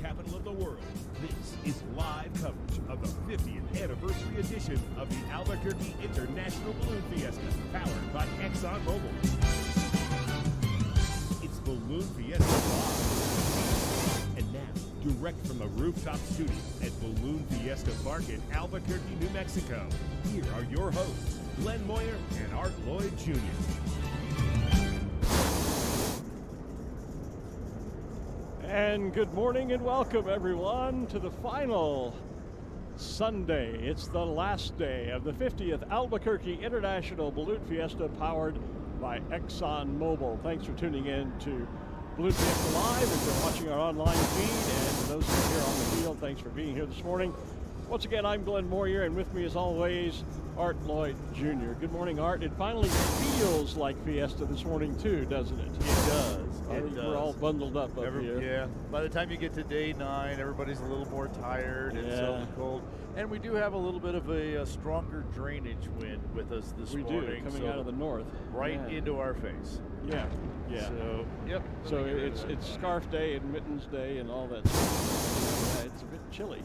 capital of the world, this is live coverage of the 50th anniversary edition of the Albuquerque International Balloon Fiesta, powered by ExxonMobil. It's Balloon Fiesta Live. And now, direct from the rooftop studio at Balloon Fiesta Park in Albuquerque, New Mexico, here are your hosts, Glenn Moyer and Art Lloyd Jr. And good morning and welcome everyone to the final Sunday. It's the last day of the 50th Albuquerque International Balloon Fiesta powered by ExxonMobil. Thanks for tuning in to Balloon Fiesta Live. If you're watching our online feed, and for those who are here on the field, thanks for being here this morning. Once again, I'm Glenn Moyer, and with me as always, Art Lloyd Jr. Good morning, Art. It finally feels like Fiesta this morning too, doesn't it? It does. We're all bundled up here. Yeah. By the time you get to day 9, everybody's a little more tired and so cold. And we do have a little bit of a stronger drainage wind with us this morning. We do, coming out of the north. Right into our face. Yeah. So, yep. So it's scarf day and mittens day and all that stuff. It's a bit chilly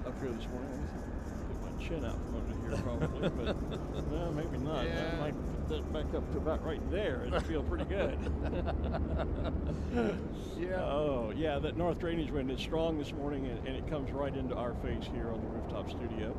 up here this morning. Let me put my chin out from under here probably, but no, maybe not. Yeah. I might put that back up to about right there and feel pretty good. Yeah. Oh, yeah, that north drainage wind is strong this morning, and it comes right into our face here on the rooftop studio.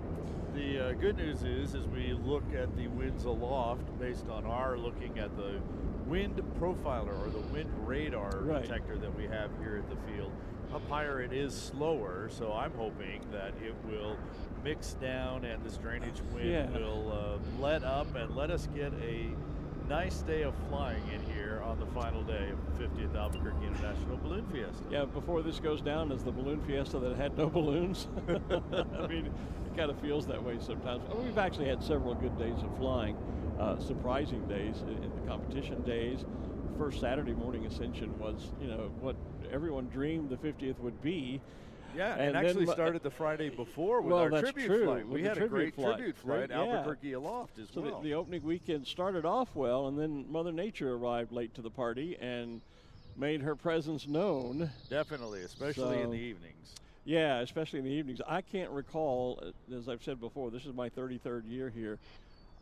The good news is, as we look at the winds aloft, based on our looking at the wind profiler or the wind radar detector that we have here at the field, up higher it is slower, so I'm hoping that it will mix down and this drainage wind will let up and let us get a nice day of flying in here on the final day of the 50th Albuquerque International Balloon Fiesta. Yeah, before this goes down as the balloon fiesta that had no balloons. I mean, it kind of feels that way sometimes. I mean, we've actually had several good days of flying, surprising days in the competition days. First Saturday morning ascension was, what everyone dreamed the 50th would be. Yeah, and actually started the Friday before with our tribute flight. We had a great tribute flight, Albuquerque Aloft as well. So the opening weekend started off well, and then Mother Nature arrived late to the party and made her presence known. Definitely, especially in the evenings. Yeah, especially in the evenings. I can't recall, as I've said before, this is my 33rd year here.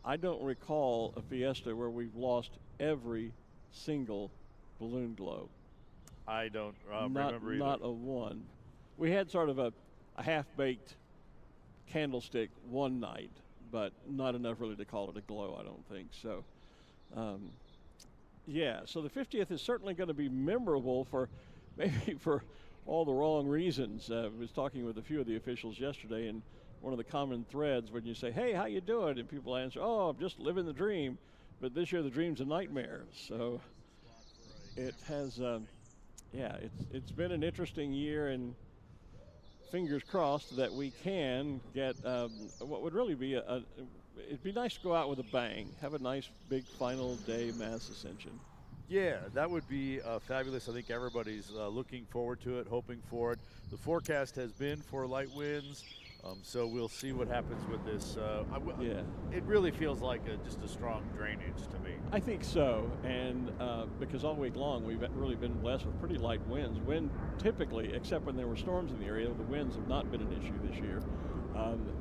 I don't recall a fiesta where we've lost every single balloon globe. I don't remember either. Not a one. We had sort of a half-baked candlestick one night, but not enough really to call it a glow, I don't think. So, so the 50th is certainly going to be memorable maybe for all the wrong reasons. I was talking with a few of the officials yesterday, and one of the common threads when you say, hey, how you doing? And people answer, oh, I'm just living the dream. But this year the dream's a nightmare. So it has, it's been an interesting year, and fingers crossed that we can get what would really be it'd be nice to go out with a bang, have a nice big final day mass ascension. Yeah, that would be fabulous. I think everybody's looking forward to it, hoping for it. The forecast has been for light winds, so we'll see what happens with this. It really feels like just a strong drainage to me. I think so, and because all week long we've really been blessed with pretty light winds. Wind typically, except when there were storms in the area, the winds have not been an issue this year.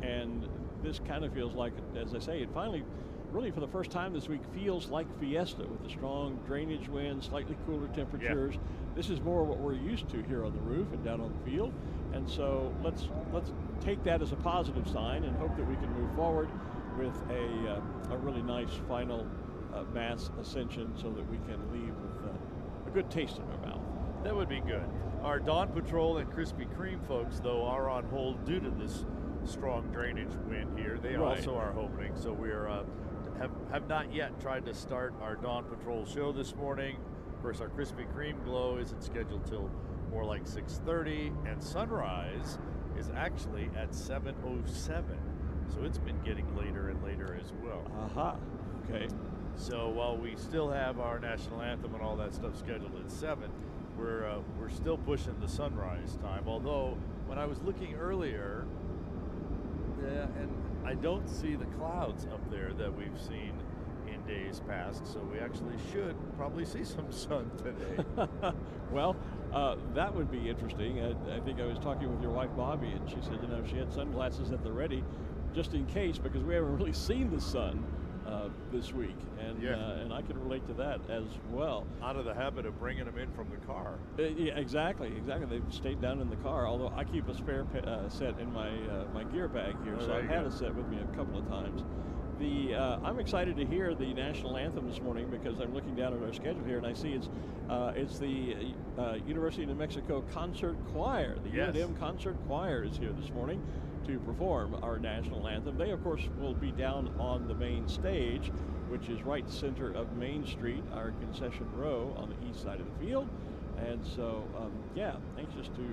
And this kind of feels like, as I say, it finally, really for the first time this week, feels like Fiesta with the strong drainage winds, slightly cooler temperatures. Yeah. This is more what we're used to here on the roof and down on the field. And so let's take that as a positive sign and hope that we can move forward with a really nice final mass ascension so that we can leave with a good taste in our mouth. That would be good. Our Dawn Patrol and Krispy Kreme folks, though, are on hold due to this strong drainage wind here. They also are hoping, so we're have not yet tried to start our Dawn Patrol show this morning. Of course, our Krispy Kreme glow isn't scheduled till more like 6:30, and sunrise is actually at 7:07. So it's been getting later and later as well. Okay. So while we still have our national anthem and all that stuff scheduled at 7, we're still pushing the sunrise time. Although when I was looking earlier, and I don't see the clouds up there that we've seen in days past, so we actually should probably see some sun today. Well, that would be interesting. I think I was talking with your wife, Bobby, and she said, she had sunglasses at the ready just in case, because we haven't really seen the sun this week, and I can relate to that as well. Out of the habit of bringing them in from the car. Yeah, exactly. They've stayed down in the car, although I keep a spare set in my gear bag here, so I've had a set with me a couple of times. I'm excited to hear the national anthem this morning, because I'm looking down at our schedule here and I see it's the University of New Mexico Concert Choir. The UNM Concert Choir is here this morning to perform our national anthem. They, of course, will be down on the main stage, which is right center of Main Street, our concession row on the east side of the field. And so, anxious to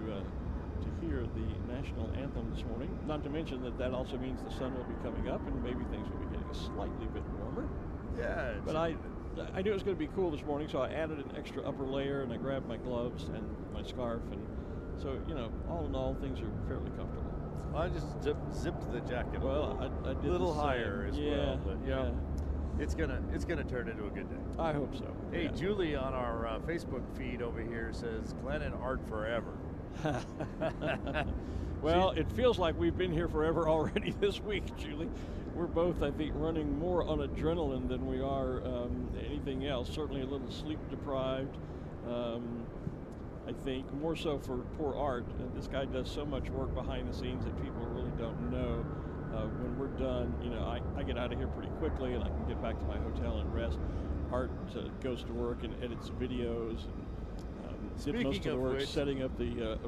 hear the national anthem this morning. Not to mention that also means the sun will be coming up and maybe things will be getting a slightly bit warmer. Yeah. But I knew it was going to be cool this morning, so I added an extra upper layer and I grabbed my gloves and my scarf, and so all in all, things are fairly comfortable. I just zipped the jacket I did a little higher as well. But yeah. It's gonna turn into a good day. I hope so. Hey, Julie on our Facebook feed over here says Glenn and Art forever. Well, it feels like we've been here forever already this week, Julie. We're both, I think, running more on adrenaline than we are anything else. Certainly a little sleep deprived. I think more so for poor Art. This guy does so much work behind the scenes that people really don't know. When we're done, I get out of here pretty quickly and I can get back to my hotel and rest. Art goes to work and edits videos and did most of the work setting up the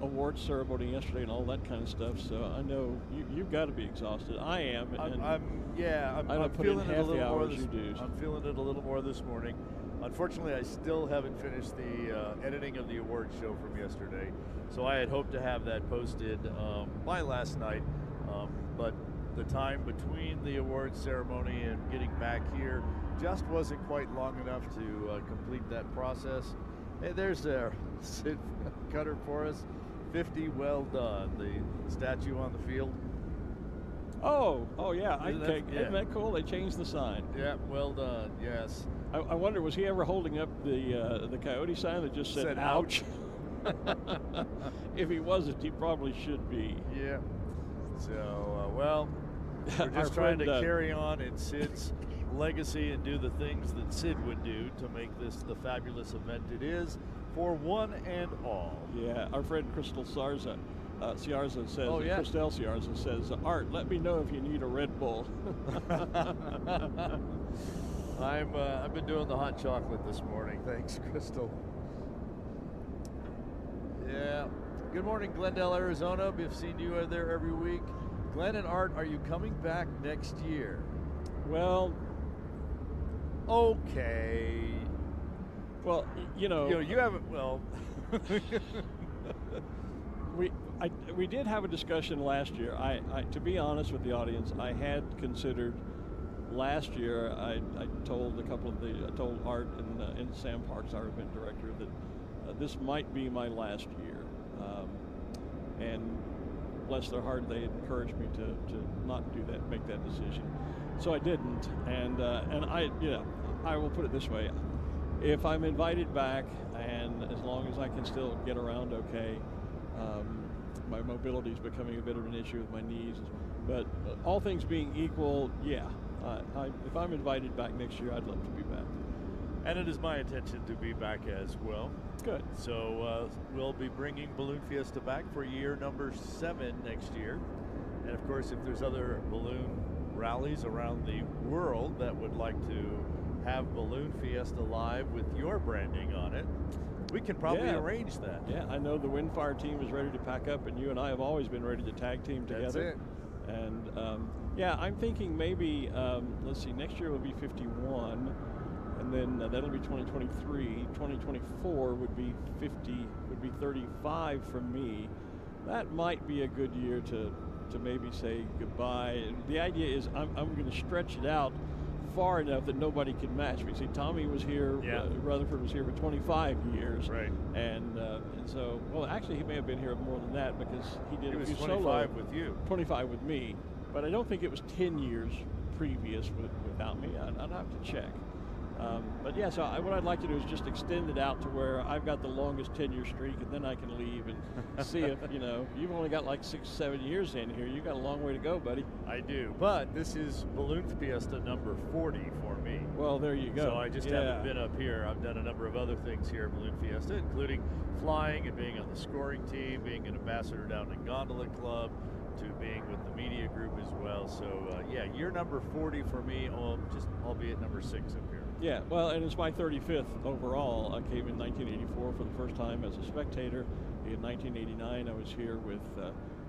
awards ceremony yesterday and all that kind of stuff. So I know you've got to be exhausted. I am. I'm feeling it a little more. I'm feeling it a little more this morning. Unfortunately, I still haven't finished the editing of the awards show from yesterday, so I had hoped to have that posted by last night, but the time between the awards ceremony and getting back here just wasn't quite long enough to complete that process. Hey, there's Sid Cutter for us. 50, well done. The statue on the field. Oh yeah. Isn't that cool? They changed the sign. Yeah, well done. Yes. I wonder, was he ever holding up the coyote sign that just said ouch? If he wasn't, he probably should be. Yeah. So, we're just trying to carry on in Sid's legacy and do the things that Sid would do to make this the fabulous event it is for one and all. Yeah, our friend Crystal Ciarza says, Christelle Ciarza says, Art, let me know if you need a Red Bull. I've been doing the hot chocolate this morning. Thanks, Crystal. Yeah. Good morning, Glendale, Arizona. We've seen you there every week. Glenn and Art, are you coming back next year? Well, okay. Well, you haven't. Well, we did have a discussion last year. I to be honest with the audience, I had considered. Last year, I told Art and Sam Parks, our event director, that this might be my last year. And bless their heart, they encouraged me to not do that, make that decision. So I didn't. And I will put it this way: if I'm invited back, and as long as I can still get around okay, my mobility is becoming a bit of an issue with my knees. But all things being equal, yeah. If I'm invited back next year, I'd love to be back. And it is my intention to be back as well. Good. So we'll be bringing Balloon Fiesta back for year number 7 next year. And of course, if there's other balloon rallies around the world that would like to have Balloon Fiesta live with your branding on it, we can probably arrange that. Yeah, I know the Windfire team is ready to pack up, and you and I have always been ready to tag team together. That's it. And I'm thinking maybe, let's see, next year will be 51, and then that'll be 2023. 2024 would be 35 from me. That might be a good year to maybe say goodbye. The idea is I'm going to stretch it out far enough that nobody can match me. See, Tommy was here, Rutherford was here for 25 years. Right. And so, well, actually, he may have been here more than that because he did a few solo. He was 25 with you. 25 with me. But I don't think it was 10 years previous without me. I'd have to check. But yeah, so what I'd like to do is just extend it out to where I've got the longest tenure streak, and then I can leave and see if, you've only got like 6-7 years in here. You've got a long way to go, buddy. I do, but this is Balloon Fiesta number 40 for me. Well, there you go. So I just haven't been up here. I've done a number of other things here at Balloon Fiesta, including flying and being on the scoring team, being an ambassador down in Gondola Club, to being with the media group as well. So yeah, year number 40 for me, just albeit number 6 up here. Yeah, well, and it's my 35th overall. I came in 1984 for the first time as a spectator. In 1989, I was here with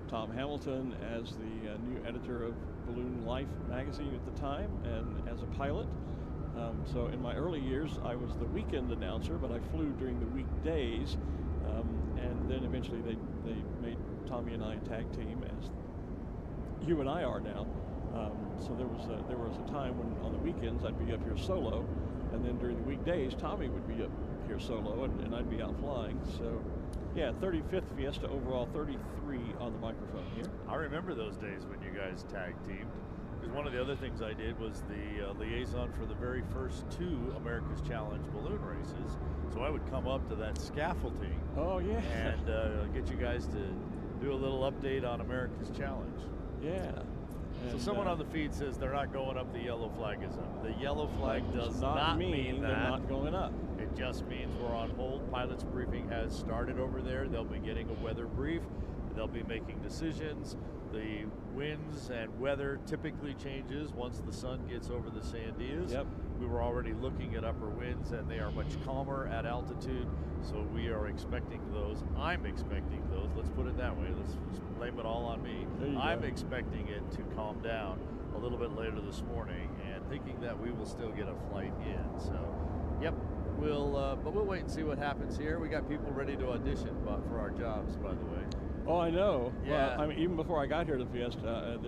Tom Hamilton as the new editor of Balloon Life magazine at the time, and as a pilot. So in my early years, I was the weekend announcer, but I flew during the weekdays. And then eventually they made Tommy and I a tag team, as you and I are now. So there was a time when on the weekends I'd be up here solo, and then during the weekdays Tommy would be up here solo, and I'd be out flying. So yeah, 35th Fiesta overall, 33 on the microphone here. I remember those days when you guys tag teamed, because one of the other things I did was the liaison for the very first 2 America's Challenge balloon races. So I would come up to that scaffolding. Oh yeah. And get you guys to do a little update on America's Challenge. Yeah. So someone on the feed says they're not going up, the yellow flag is up. The yellow flag does not mean that. They're not going up. It just means we're on hold. Pilot's briefing has started over there. They'll be getting a weather brief. They'll be making decisions. The winds and weather typically changes once the sun gets over the Sandias. Yep. We were already looking at upper winds, and they are much calmer at altitude, so we are expecting those. I'm expecting those. Let's put it that way. Let's just blame it all on me. I'm expecting it to calm down a little bit later this morning, and thinking that we will still get a flight in. So, yep, but we'll wait and see what happens here. We got people ready to audition for our jobs, by the way. Oh, I know. Yeah. Well, I mean, even before I got here to Fiesta,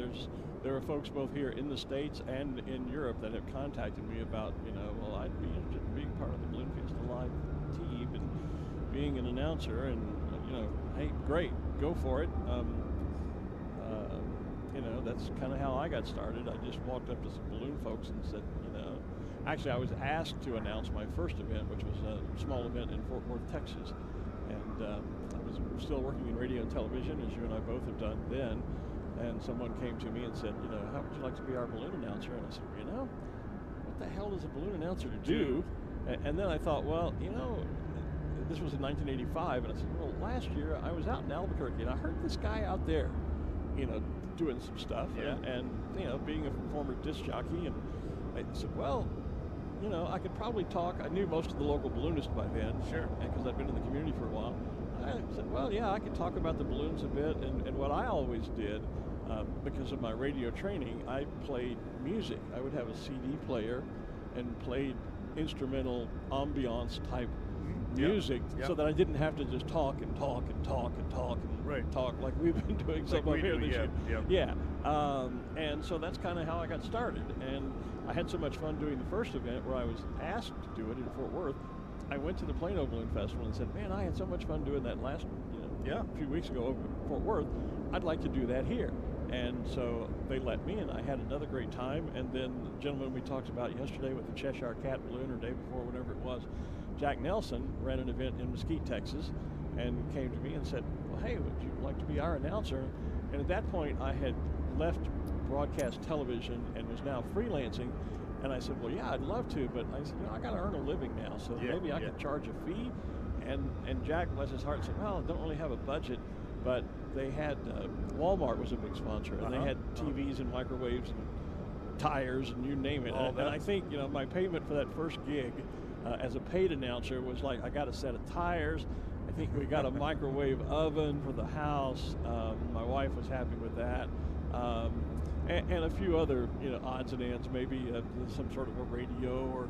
there are folks both here in the States and in Europe that have contacted me about, well, I'd be interested in being part of the Balloon Fiesta Live team and being an announcer, and hey, great, go for it. That's kind of how I got started. I just walked up to some balloon folks and said, actually I was asked to announce my first event, which was a small event in Fort Worth, Texas, and I was still working in radio and television, as you and I both have done then. And someone came to me and said, how would you like to be our balloon announcer? And I said, what the hell does a balloon announcer do? And then I thought, well, this was in 1985, and I said, well, last year I was out in Albuquerque, and I heard this guy out there, doing some stuff, and being a former disc jockey, and I said, well, I could probably talk. I knew most of the local balloonists by then, sure, because I've been in the community for a while. I said, well, yeah, I could talk about the balloons a bit, and what I always did, because of my radio training, I played music. I would have a CD player and played instrumental ambiance type music, so that I didn't have to just talk and talk and talk and talk and talk like we've been doing some up here this year. Yeah. And so that's kind of how I got started. And I had so much fun doing the first event where I was asked to do it in Fort Worth. I went to the Plano Balloon Festival and said, man, I had so much fun doing that last a few weeks ago over in Fort Worth. I'd like to do that here. And so they let me, and I had another great time. And then the gentleman we talked about yesterday with the Cheshire Cat balloon, or day before, whatever it was, Jack Nelson, ran an event in Mesquite, Texas, and came to me and said, well, hey, would you like to be our announcer? And at that point, I had left broadcast television and was now freelancing. And I said, well, yeah, I'd love to, but I said, I got to earn a living now, so maybe I could charge a fee. And Jack, bless his heart, said, well, I don't really have a budget, but they had, Walmart was a big sponsor, and they had TVs and microwaves and tires and you name it. And I think, my payment for that first gig as a paid announcer was like, I got a set of tires. I think we got a microwave oven for the house. My wife was happy with that. And a few other, odds and ends, maybe some sort of a radio or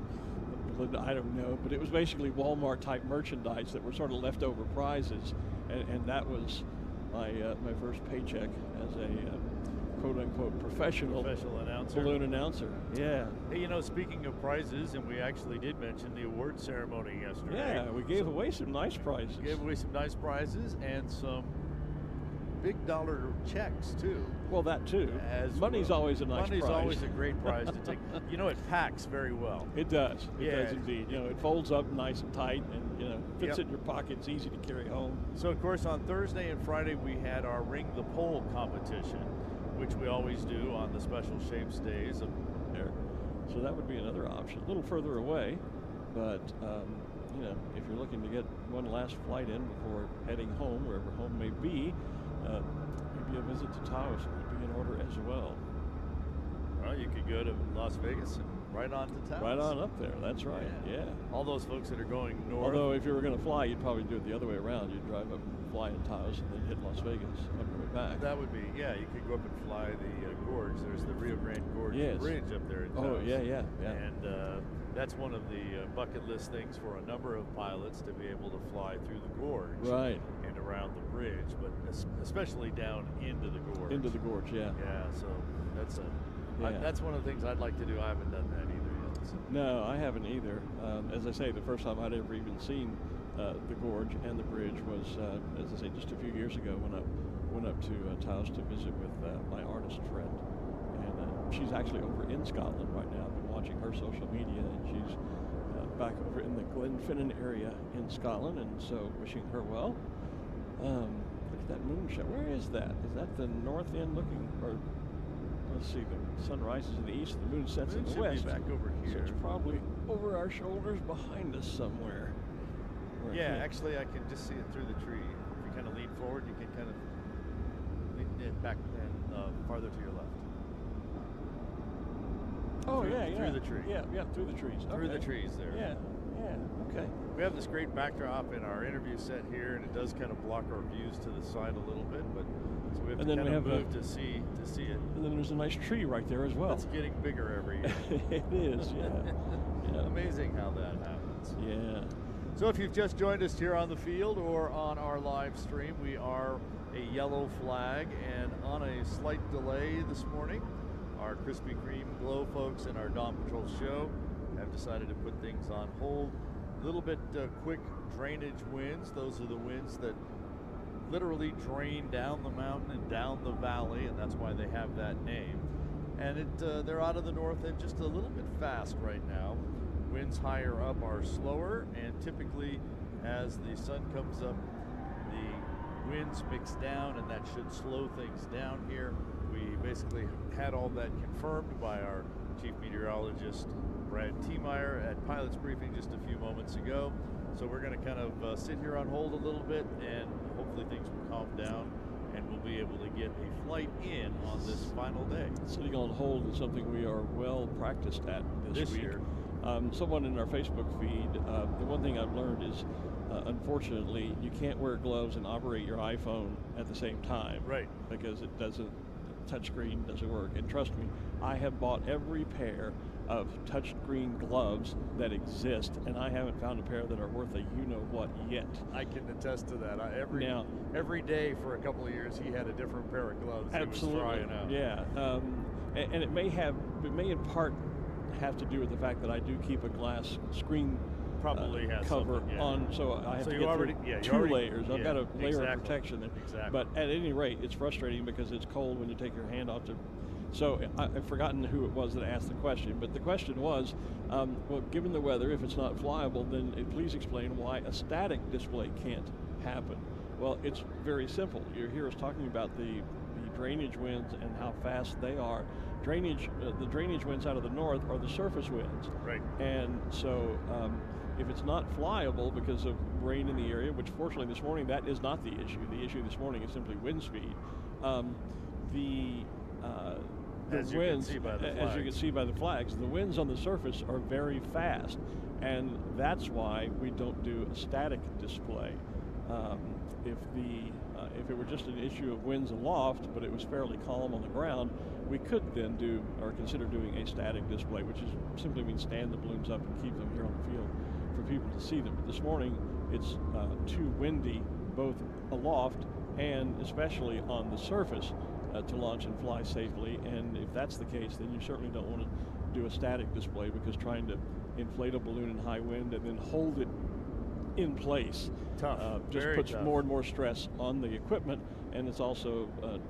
I don't know, but it was basically Walmart type merchandise that were sort of leftover prizes, and that was my first paycheck as a quote unquote professional announcer, balloon announcer. Yeah. Hey, speaking of prizes, and we actually did mention the award ceremony yesterday. Yeah, we gave away some nice prizes. Gave away some nice prizes and some big dollar checks too. Well, that too. Money's always a nice prize. Money's always a great prize to take. You know, it packs very well. It does. It does indeed. You know, it folds up nice and tight, and you know, fits in your pocket. It's easy to carry home. So of course on Thursday and Friday we had our Ring the Pole competition, which we always do on the special shapes days. There. So that would be another option. A little further away, but you know, if you're looking to get one last flight in before heading home, wherever home may be, maybe a visit to Taos would be in order as well. Well, you could go to Las Vegas and right on to Taos. Right on up there, that's right, yeah. All those folks that are going north. Although if you were going to fly, you'd probably do it the other way around. You'd drive up and fly in Taos and then hit Las Vegas on your way back. That would be, yeah, you could go up and fly the gorge. There's the Rio Grande Gorge Bridge up there in Taos. Oh, yeah. And that's one of the bucket list things for a number of pilots, to be able to fly through the gorge. Right. And around the bridge, but especially down into the gorge. Into the gorge, yeah. Yeah, so that's one of the things I'd like to do. I haven't done that either yet. So. No, I haven't either. As I say, the first time I'd ever even seen the gorge and the bridge was, as I say, just a few years ago when I went up to Taos to visit with my artist friend. And she's actually over in Scotland right now. I've been watching her social media, and she's back over in the Glenfinnan area in Scotland, and so wishing her well. Look at that moonshot. Where is that? Is that the north end looking, or let's see, the sun rises in the east, the moon sets in the west. Back over here. So it's probably over our shoulders behind us somewhere. Yeah, actually I can just see it through the tree. If you kind of lean forward, you can kind of lean it back and farther to your left. Oh, through the tree. Yeah, through the trees. Through the trees there. Yeah, okay. We have this great backdrop in our interview set here, and it does kind of block our views to the side a little bit, but so we have to kind of move to see it. And then there's a nice tree right there as well. It's getting bigger every year. It is, yeah. Amazing how that happens. Yeah. So if you've just joined us here on the field or on our live stream, we are a yellow flag and on a slight delay this morning. Our Krispy Kreme Glow folks and our Dawn Patrol show have decided to put things on hold. A little bit quick drainage winds. Those are the winds that literally drain down the mountain and down the valley, and that's why they have that name. And they're out of the north end just a little bit fast right now. Winds higher up are slower, and typically as the sun comes up, the winds mix down, and that should slow things down here. We basically had all that confirmed by our chief meteorologist, Brad Tiemeyer, at Pilot's Briefing just a few moments ago. So we're going to kind of sit here on hold a little bit, and hopefully things will calm down, and we'll be able to get a flight in on this final day. Sitting on hold is something we are well practiced at this week. Year. Someone in our Facebook feed, the one thing I've learned is, unfortunately, you can't wear gloves and operate your iPhone at the same time. Right. Because it doesn't, touchscreen doesn't work. And trust me, I have bought every pair of touchscreen gloves that exist, and I haven't found a pair that are worth a you-know-what yet. I can attest to that. Every day for a couple of years, he had a different pair of gloves. Absolutely. He was trying out. Yeah. And it may in part have to do with the fact that I do keep a glass screen probably has cover on, so I have to get through two layers. I've got a layer of protection there. Exactly. But at any rate, it's frustrating because it's cold when you take your hand off to. So I've forgotten who it was that asked the question, but the question was, well, given the weather, if it's not flyable, then please explain why a static display can't happen. Well, it's very simple. You hear us talking about the drainage winds and how fast they are. The drainage winds out of the north are the surface winds. Right. And so if it's not flyable because of rain in the area, which fortunately this morning that is not the issue. The issue this morning is simply wind speed. As you can see by the flags, the winds on the surface are very fast, and that's why we don't do a static display. If it were just an issue of winds aloft, but it was fairly calm on the ground, we could then do or consider doing a static display, which simply means stand the balloons up and keep them here on the field for people to see them. But this morning, it's too windy, both aloft and especially on the surface, to launch and fly safely. And if that's the case, then you certainly don't want to do a static display, because trying to inflate a balloon in high wind and then hold it in place just puts tough. more and more stress on the equipment, and it's also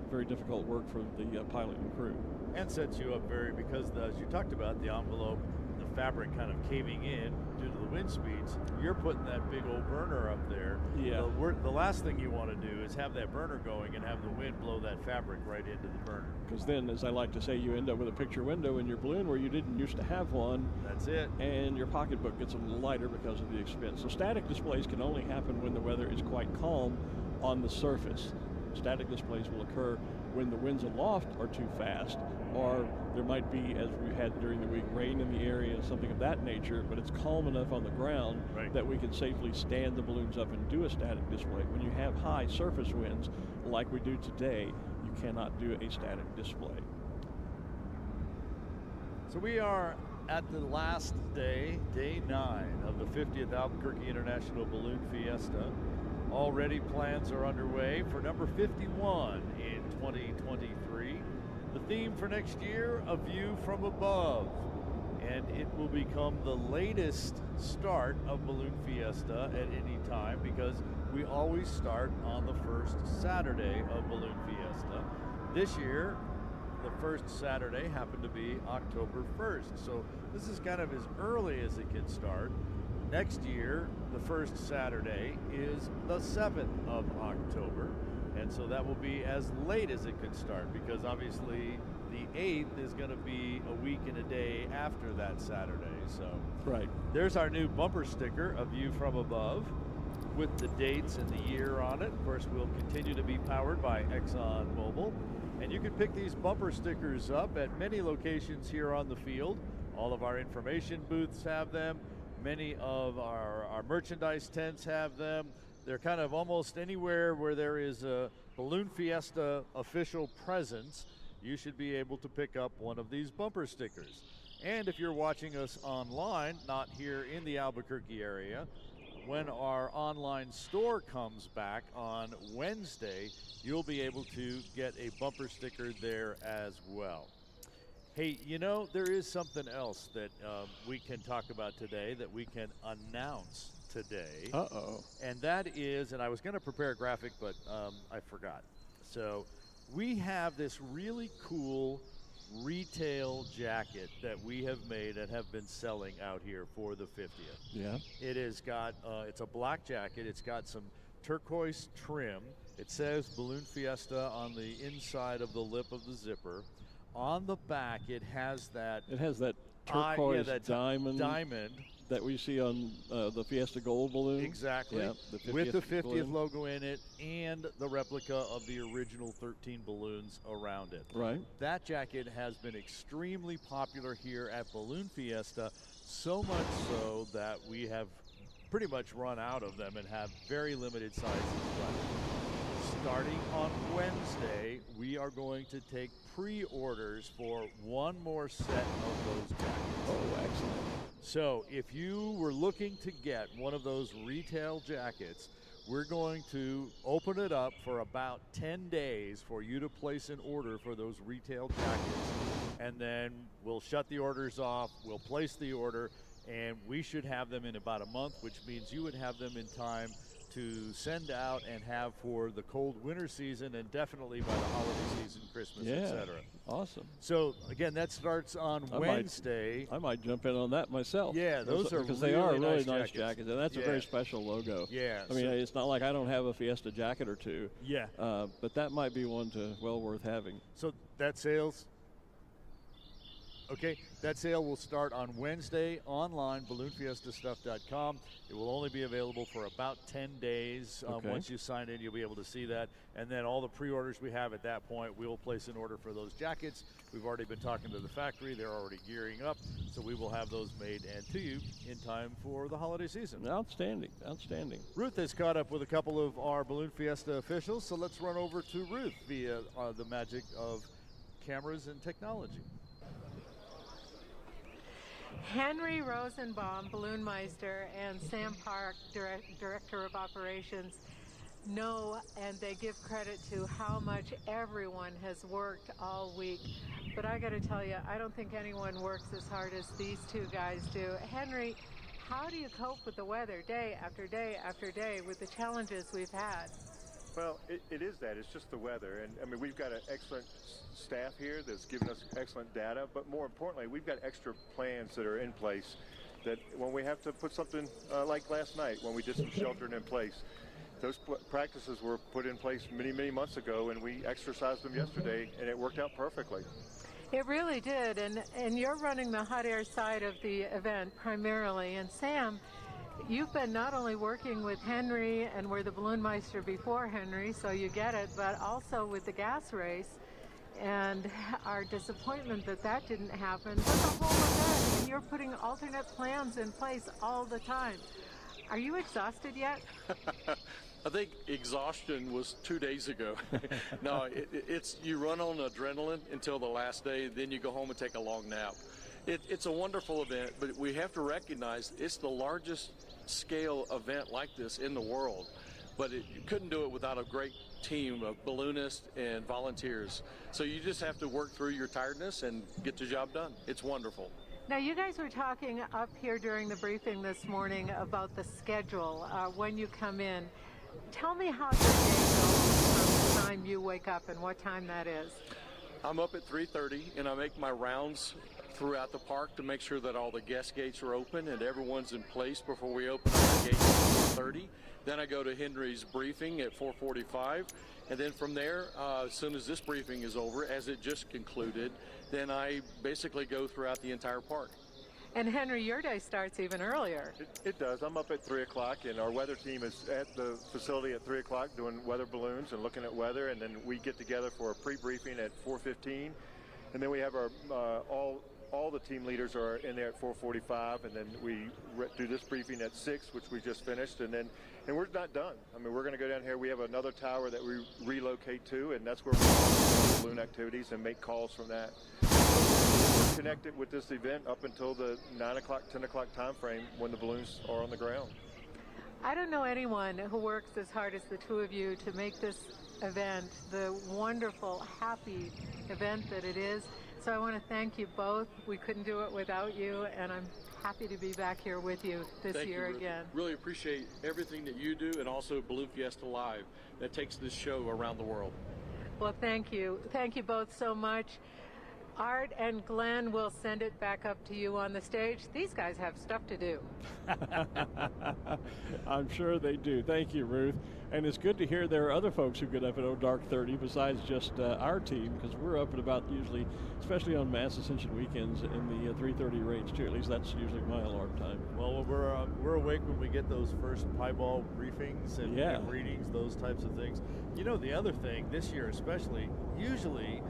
very difficult work for the pilot and crew. And sets you up because as you talked about, the envelope, the fabric kind of caving in due to the wind speeds, you're putting that big old burner up there. Yeah. The last thing you want to do is have that burner going and have the wind blow that fabric right into the burner. Because then, as I like to say, you end up with a picture window in your balloon where you didn't used to have one. That's it. And your pocketbook gets a little lighter because of the expense. So static displays can only happen when the weather is quite calm on the surface. Static displays will occur when the winds aloft are too fast, or there might be, as we had during the week, rain in the area, something of that nature, but it's calm enough on the ground that we can safely stand the balloons up and do a static display. When you have high surface winds, like we do today, you cannot do a static display. So we are at the last day, day 9 of the 50th Albuquerque International Balloon Fiesta. Already plans are underway for number 51 in 2023. The theme for next year, a view from above. And it will become the latest start of Balloon Fiesta at any time because we always start on the first Saturday of Balloon Fiesta. This year, the first Saturday happened to be October 1st. So this is kind of as early as it can start. Next year, the first Saturday is the 7th of October, and so that will be as late as it could start because obviously the 8th is going to be a week and a day after that Saturday. So there's our new bumper sticker, A View from Above, with the dates and the year on it. Of course, we'll continue to be powered by ExxonMobil, and you can pick these bumper stickers up at many locations here on the field. All of our information booths have them. Many of our merchandise tents have them. They're kind of almost anywhere where there is a Balloon Fiesta official presence, you should be able to pick up one of these bumper stickers. And if you're watching us online, not here in the Albuquerque area, when our online store comes back on Wednesday, you'll be able to get a bumper sticker there as well. Hey, you know, there is something else that we can talk about today, that we can announce today. And that is, and I was going to prepare a graphic, but I forgot. So we have this really cool retail jacket that we have made and have been selling out here for the 50th. Yeah. It has got, it's a black jacket. It's got some turquoise trim. It says Balloon Fiesta on the inside of the lip of the zipper. On the back, it has that turquoise diamond that we see on the Fiesta Gold balloon. Exactly. Yeah, with the 50th balloon logo in it and the replica of the original 13 balloons around it. Right. That jacket has been extremely popular here at Balloon Fiesta, so much so that we have pretty much run out of them and have very limited sizes left. Starting on Wednesday, we are going to take pre-orders for one more set of those jackets. Oh, excellent. So if you were looking to get one of those retail jackets, we're going to open it up for about 10 days for you to place an order for those retail jackets. And then we'll shut the orders off, we'll place the order, and we should have them in about a month, which means you would have them in time to send out and have for the cold winter season and definitely by the holiday season, Christmas, etc. Awesome. So again, that starts on Wednesday. I might jump in on that myself. Yeah, those are because really they are really nice jackets, and that's a very special logo. Yeah. I mean, it's not like I don't have a Fiesta jacket or two. Yeah. But that might be one well worth having. So that sales. Okay, that sale will start on Wednesday online, balloonfiestastuff.com. It will only be available for about 10 days. Once you sign in, you'll be able to see that. And then all the pre-orders we have at that point, we will place an order for those jackets. We've already been talking to the factory. They're already gearing up. So we will have those made and to you in time for the holiday season. Outstanding, outstanding. Ruth has caught up with a couple of our Balloon Fiesta officials. So let's run over to Ruth via the magic of cameras and technology. Henry Rosenbaum, Balloon Meister, and Sam Park, Director of Operations, know and they give credit to how much everyone has worked all week. But I got to tell you, I don't think anyone works as hard as these two guys do. Henry, how do you cope with the weather day after day after day with the challenges we've had? Well, it is that. It's just the weather. And, I mean, we've got an excellent staff here that's given us excellent data. But more importantly, we've got extra plans that are in place that when we have to put something like last night when we did some sheltering in place, those practices were put in place many, many months ago, and we exercised them yesterday, and it worked out perfectly. It really did. And you're running the hot air side of the event primarily. And Sam, you've been not only working with Henry and were the Balloonmeister before Henry, so you get it, but also with the gas race and our disappointment that that didn't happen. But the whole event, and you're putting alternate plans in place all the time. Are you exhausted yet? I think exhaustion was 2 days ago. No, it's you run on adrenaline until the last day, then you go home and take a long nap. It's a wonderful event, but we have to recognize it's the largest scale event like this in the world. But you couldn't do it without a great team of balloonists and volunteers. So you just have to work through your tiredness and get the job done. It's wonderful. Now, you guys were talking up here during the briefing this morning about the schedule when you come in. Tell me how your day goes from the time you wake up and what time that is. I'm up at 3:30 and I make my rounds throughout the park to make sure that all the guest gates are open and everyone's in place before we open up the gates at 4:30. Then I go to Henry's briefing at 4:45, and then from there, as soon as this briefing is over, as it just concluded, then I basically go throughout the entire park. And Henry, your day starts even earlier. It does. I'm up at 3 o'clock, and our weather team is at the facility at 3 o'clock doing weather balloons and looking at weather, and then we get together for a pre-briefing at 4:15, and then we have our all the team leaders are in there at 4:45, and then we do this briefing at 6, which we just finished, and we're not done. I mean, we're going to go down here. We have another tower that we relocate to, and that's where we do balloon activities and make calls from that. We're connected with this event up until the 9 o'clock, 10 o'clock time frame when the balloons are on the ground. I don't know anyone who works as hard as the two of you to make this event the wonderful, happy event that it is. So I want to thank you both. We couldn't do it without you, and I'm happy to be back here with you this year again. Really appreciate everything that you do, and also Balloon Fiesta Live that takes this show around the world. Well, thank you. Thank you both so much. Art and Glenn will send it back up to you on the stage. These guys have stuff to do. I'm sure they do. Thank you, Ruth. And it's good to hear there are other folks who get up at dark 30 besides just our team, because we're up at about usually, especially on Mass Ascension weekends, in the 3:30 range too. At least that's usually my alarm time. Well, we're awake when we get those first pieball briefings and readings, those types of things. You know, the other thing this year especially, usually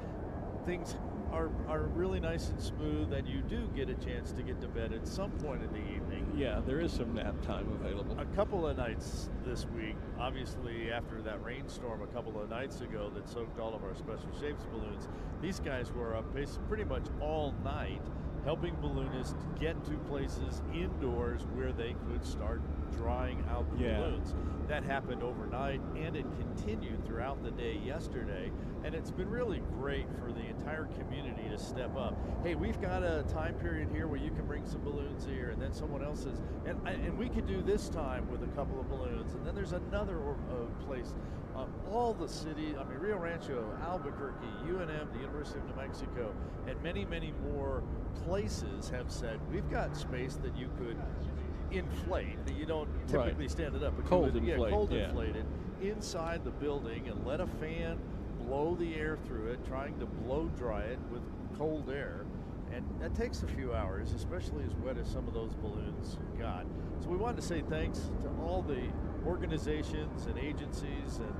things are really nice and smooth, and you do get a chance to get to bed at some point in the evening. Yeah, there is some nap time available. A couple of nights this week, obviously after that rainstorm a couple of nights ago that soaked all of our special shapes balloons, these guys were up pretty much all night helping balloonists get to places indoors where they could start drying out the balloons. That happened overnight, and it continued throughout the day yesterday, and it's been really great for the entire community to step up. Hey, we've got a time period here where you can bring some balloons here, and then someone else says, and we could do this time with a couple of balloons, and then there's another place. All the city, I mean, Rio Rancho, Albuquerque, UNM, the University of New Mexico, and many, many more places have said, we've got space that you could inflate, that you don't typically stand it up, but cold inflate it inside the building and let a fan blow the air through it, trying to blow dry it with cold air. And that takes a few hours, especially as wet as some of those balloons got. So we wanted to say thanks to all the organizations and agencies and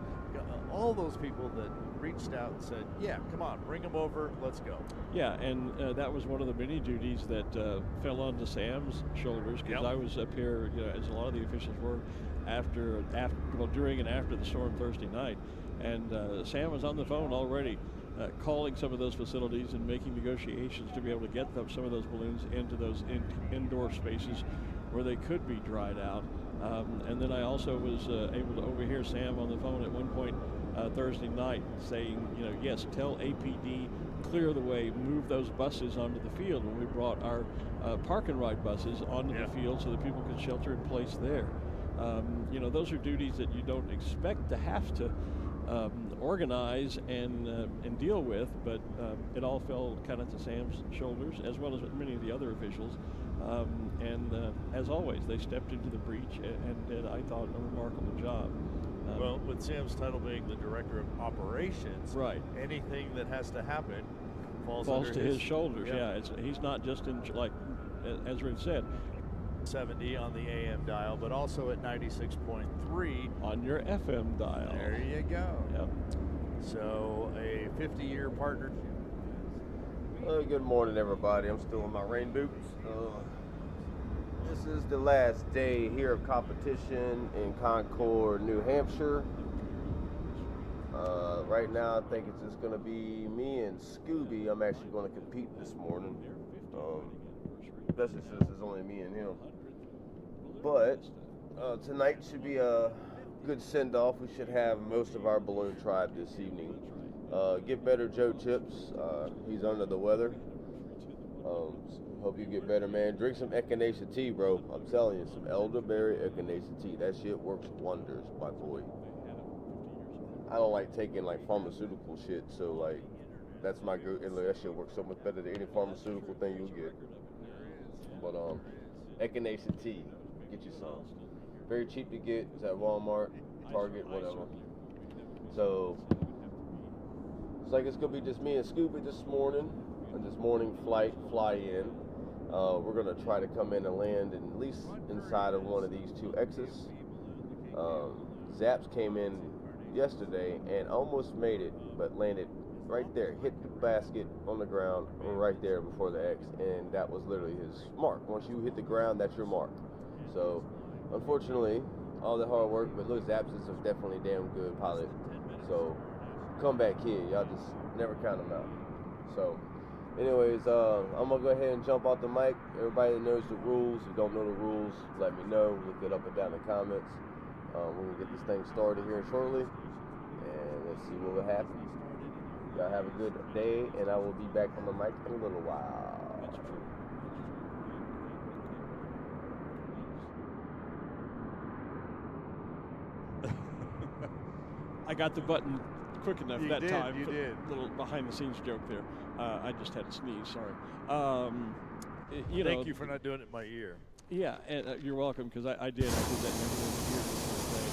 all those people that reached out and said, yeah, come on, bring them over, let's go. Yeah, and that was one of the many duties that fell onto Sam's shoulders, because I was up here, as a lot of the officials were, during and after the storm Thursday night. And Sam was on the phone already calling some of those facilities and making negotiations to be able to get some of those balloons into those indoor spaces where they could be dried out. And then I also was able to overhear Sam on the phone at one point Thursday night saying, yes, tell APD, clear the way, move those buses onto the field. When we brought our park and ride buses onto the field so that people could shelter in place there. You know, those are duties that you don't expect to have to organize and deal with, but it all fell kind of to Sam's shoulders, as well as many of the other officials. As always, they stepped into the breach and did, I thought, a remarkable job. Well, with Sam's title being the director of operations, right, anything that has to happen falls to his shoulders. Yeah, he's not just in, like Ezra had said, 70 on the AM dial, but also at 96.3 on your FM dial. There you go. Yep. So a 50-year partnership. Good morning, everybody. I'm still in my rain boots. This is the last day here of competition in Concord, New Hampshire. Right now, I think it's just going to be me and Scooby. I'm actually going to compete this morning, especially since it's only me and him. But tonight should be a good send-off. We should have most of our balloon tribe this evening. Get better, Joe Chips. He's under the weather. Hope you get better, man. Drink some echinacea tea, bro. I'm telling you, some elderberry echinacea tea. That shit works wonders, my boy. I don't like taking like pharmaceutical shit, so like that's my good. That shit works so much better than any pharmaceutical thing you'll get. But echinacea tea, get you some. Very cheap to get. It's at Walmart, Target, whatever. So it's like it's gonna be just me and Scooby this morning, and this morning fly in. We're gonna try to come in and land at least inside of one of these two X's. Zaps came in yesterday and almost made it, but landed right there, hit the basket on the ground right there before the X, and that was literally his mark. Once you hit the ground, that's your mark. So unfortunately, all the hard work, but look, Zaps is a definitely damn good pilot. So comeback kid, y'all just never count him out. So anyways, I'm gonna go ahead and jump off the mic. Everybody that knows the rules, who don't know the rules, let me know. Look it up and down in the comments. We're gonna get this thing started here shortly, and let's see what will happen. Y'all have a good day, and I will be back on the mic in a little while. I got the button quick enough You that did, time. you did. Little behind-the-scenes joke there. I just had to sneeze. Sorry. You know, Thank you for not doing it in my ear. Yeah, and you're welcome, because I did. I did that in everyone's ear this day.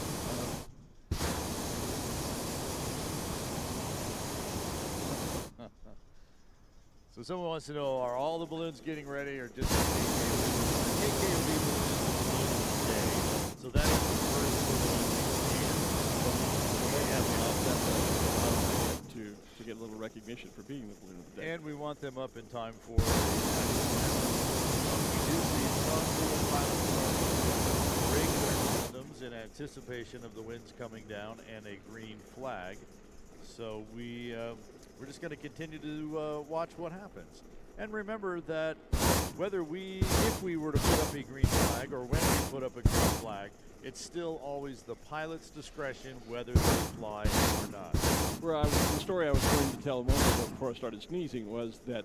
So someone wants to know, are all the balloons getting ready or just KKOB balloons today? So that is the first balloon to get a little recognition for being the balloon of the day. and we want them up in time for we do see some little pilots rigging their systems in anticipation of the winds coming down and a green flag. So we're just going to continue to watch what happens. And remember that if we were to put up a green flag or when we put up a green flag, it's still always the pilot's discretion whether they fly or not. The story I was going to tell a moment ago before I started sneezing was that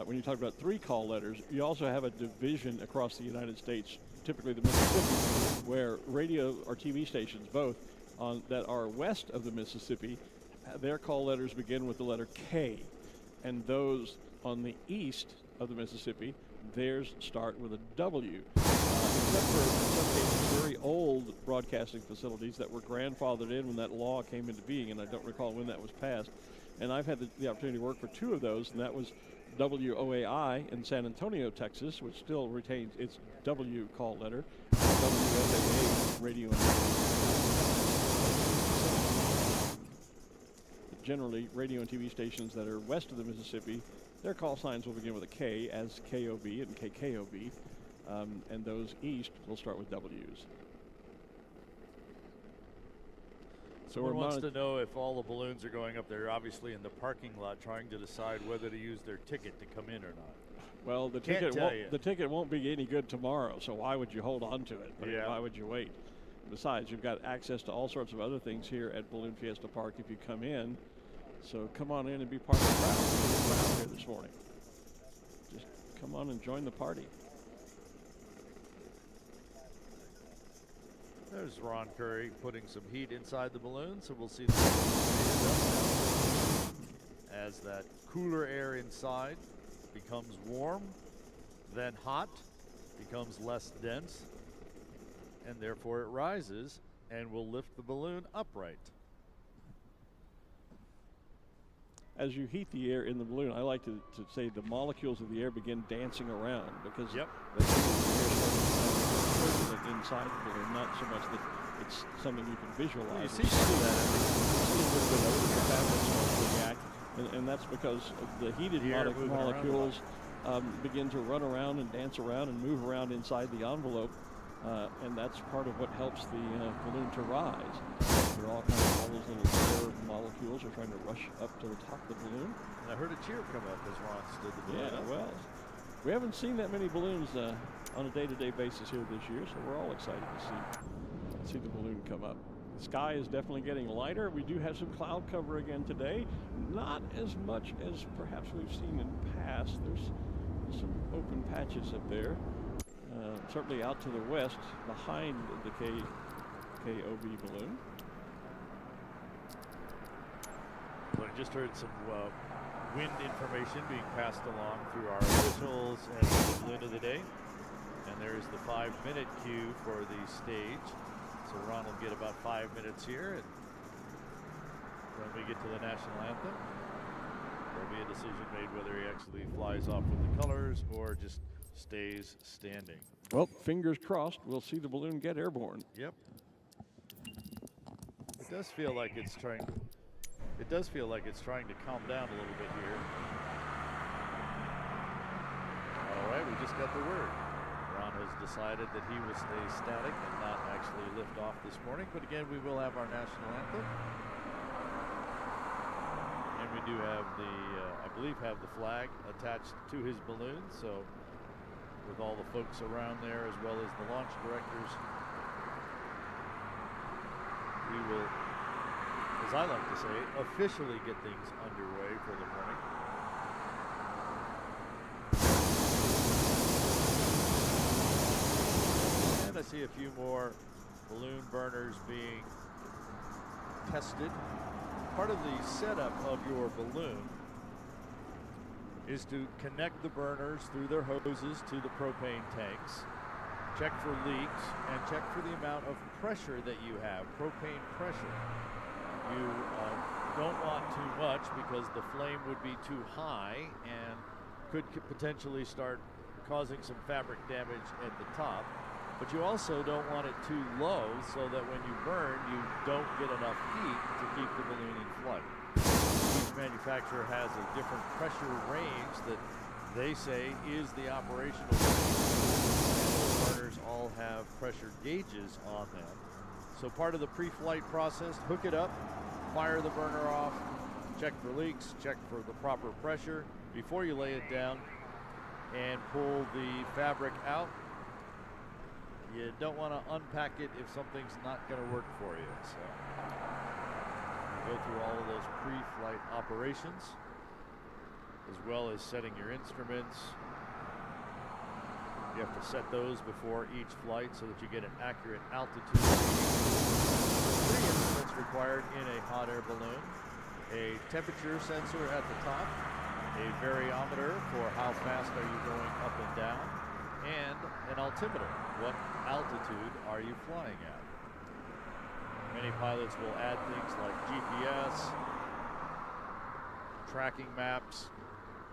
when you talk about 3 call letters, you also have a division across the United States, typically the Mississippi, where radio or TV stations, both, that are west of the Mississippi, their call letters begin with the letter K, and those on the east of the Mississippi, theirs start with a W. Except for, in some cases, very old broadcasting facilities that were grandfathered in when that law came into being, and I don't recall when that was passed. And I've had the opportunity to work for 2 of those, and that was WOAI in San Antonio, Texas, which still retains its W call letter, WFAA radio and generally, radio and TV stations that are west of the Mississippi, their call signs will begin with a K, as KOB and KKOB, and those east will start with W's. So Someone wants to know if all the balloons are going up there, obviously in the parking lot, trying to decide whether to use their ticket to come in or not. Well, the ticket won't be any good tomorrow, so why would you hold on to it? Yeah. Why would you wait? Besides, you've got access to all sorts of other things here at Balloon Fiesta Park if you come in. So come on in and be part of the crowd here this morning. Just come on and join the party. There's Ron Curry putting some heat inside the balloon, so we'll see the balloon as that cooler air inside becomes warm, then hot, becomes less dense, and therefore it rises and will lift the balloon upright. As you heat the air in the balloon, I like to say the molecules of the air begin dancing around, because the air starts turbulent inside the balloon, not so much that it's something you can visualize. Well, you see some of that. See a little bit of the fabric starts to react, and that's because the heated molecules begin to run around and dance around and move around inside the envelope, and that's part of what helps the balloon to rise. They're all those little air molecules are trying to rush up to the top of the balloon. And I heard a cheer come up as Ron stood the balloon. Yeah, well, we haven't seen that many balloons on a day-to-day basis here this year, so we're all excited to see the balloon come up. The sky is definitely getting lighter. We do have some cloud cover again today. Not as much as perhaps we've seen in the past. There's some open patches up there. Certainly out to the west behind the KOB balloon. Well, I just heard some wind information being passed along through our officials and the balloon of the day. And there's the 5-minute cue for the stage. So Ron will get about 5 minutes here, and when we get to the national anthem, there'll be a decision made whether he actually flies off with the colors or just stays standing. Well, fingers crossed, we'll see the balloon get airborne. Yep. It does feel like it's trying. It does feel like it's trying to calm down a little bit here. All right, we just got the word. Ron has decided that he will stay static and not actually lift off this morning. But again, we will have our national anthem. And we do have the, I believe, have the flag attached to his balloon. So with all the folks around there, as well as the launch directors, we will, as I like to say, officially get things underway for the morning. And I see a few more balloon burners being tested. Part of the setup of your balloon is to connect the burners through their hoses to the propane tanks, check for leaks, and check for the amount of pressure that you have, propane pressure. You don't want too much because the flame would be too high and could potentially start causing some fabric damage at the top. But you also don't want it too low so that when you burn, you don't get enough heat to keep the balloon in flight. Each manufacturer has a different pressure range that they say is the operational range. And those burners all have pressure gauges on them. So part of the pre-flight process, hook it up, fire the burner off, check for leaks, check for the proper pressure before you lay it down, and pull the fabric out. You don't want to unpack it if something's not going to work for you. So go through all of those pre-flight operations, as well as setting your instruments. You have to set those before each flight so that you get an accurate altitude. 3 instruments required in a hot air balloon: a temperature sensor at the top, a variometer for how fast are you going up and down, and an altimeter. What altitude are you flying at? Many pilots will add things like GPS, tracking maps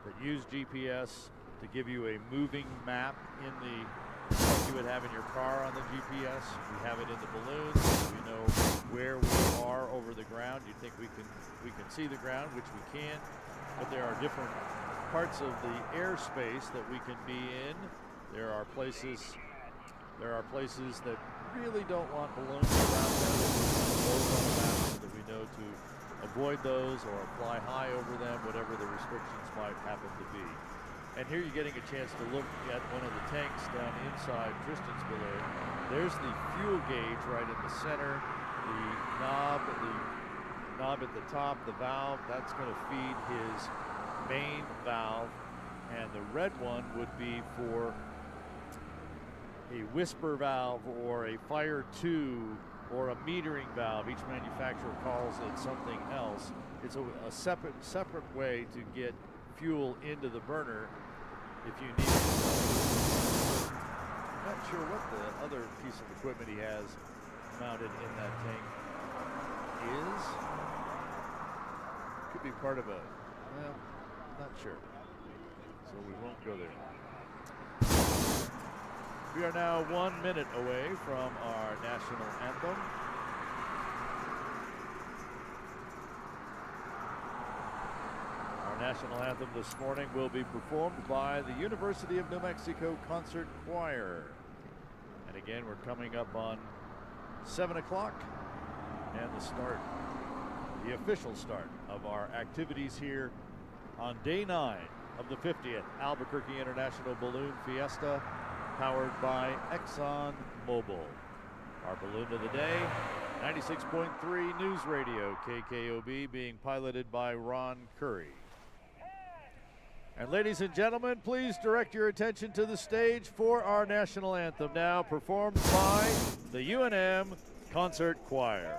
that use GPS to give you a moving map in the, like you would have in your car on the GPS. We have it in the balloon. We know where we are over the ground. You think we can see the ground, which we can, but there are different parts of the airspace that we can be in. There are places that really don't want balloons around them. Those on the map so that we know to avoid those or fly high over them, whatever the restrictions might happen to be. And here you're getting a chance to look at one of the tanks down inside Tristan's balloon. There's the fuel gauge right in the center, the knob at the top, the valve, that's going to feed his main valve, and the red one would be for a whisper valve or a fire 2 or a metering valve. Each manufacturer calls it something else. It's a separate way to get fuel into the burner if you need it. I'm not sure what the other piece of equipment he has mounted in that tank is. Could be part of a, well, not sure. So we won't go there. We are now 1 minute away from our national anthem. Our national anthem this morning will be performed by the University of New Mexico Concert Choir. And again, we're coming up on 7 o'clock and the official start of our activities here on day 9 of the 50th Albuquerque International Balloon Fiesta, powered by Exxon Mobil. Our balloon of the day, 96.3 News Radio, KKOB, being piloted by Ron Curry. And ladies and gentlemen, please direct your attention to the stage for our national anthem, now performed by the UNM Concert Choir.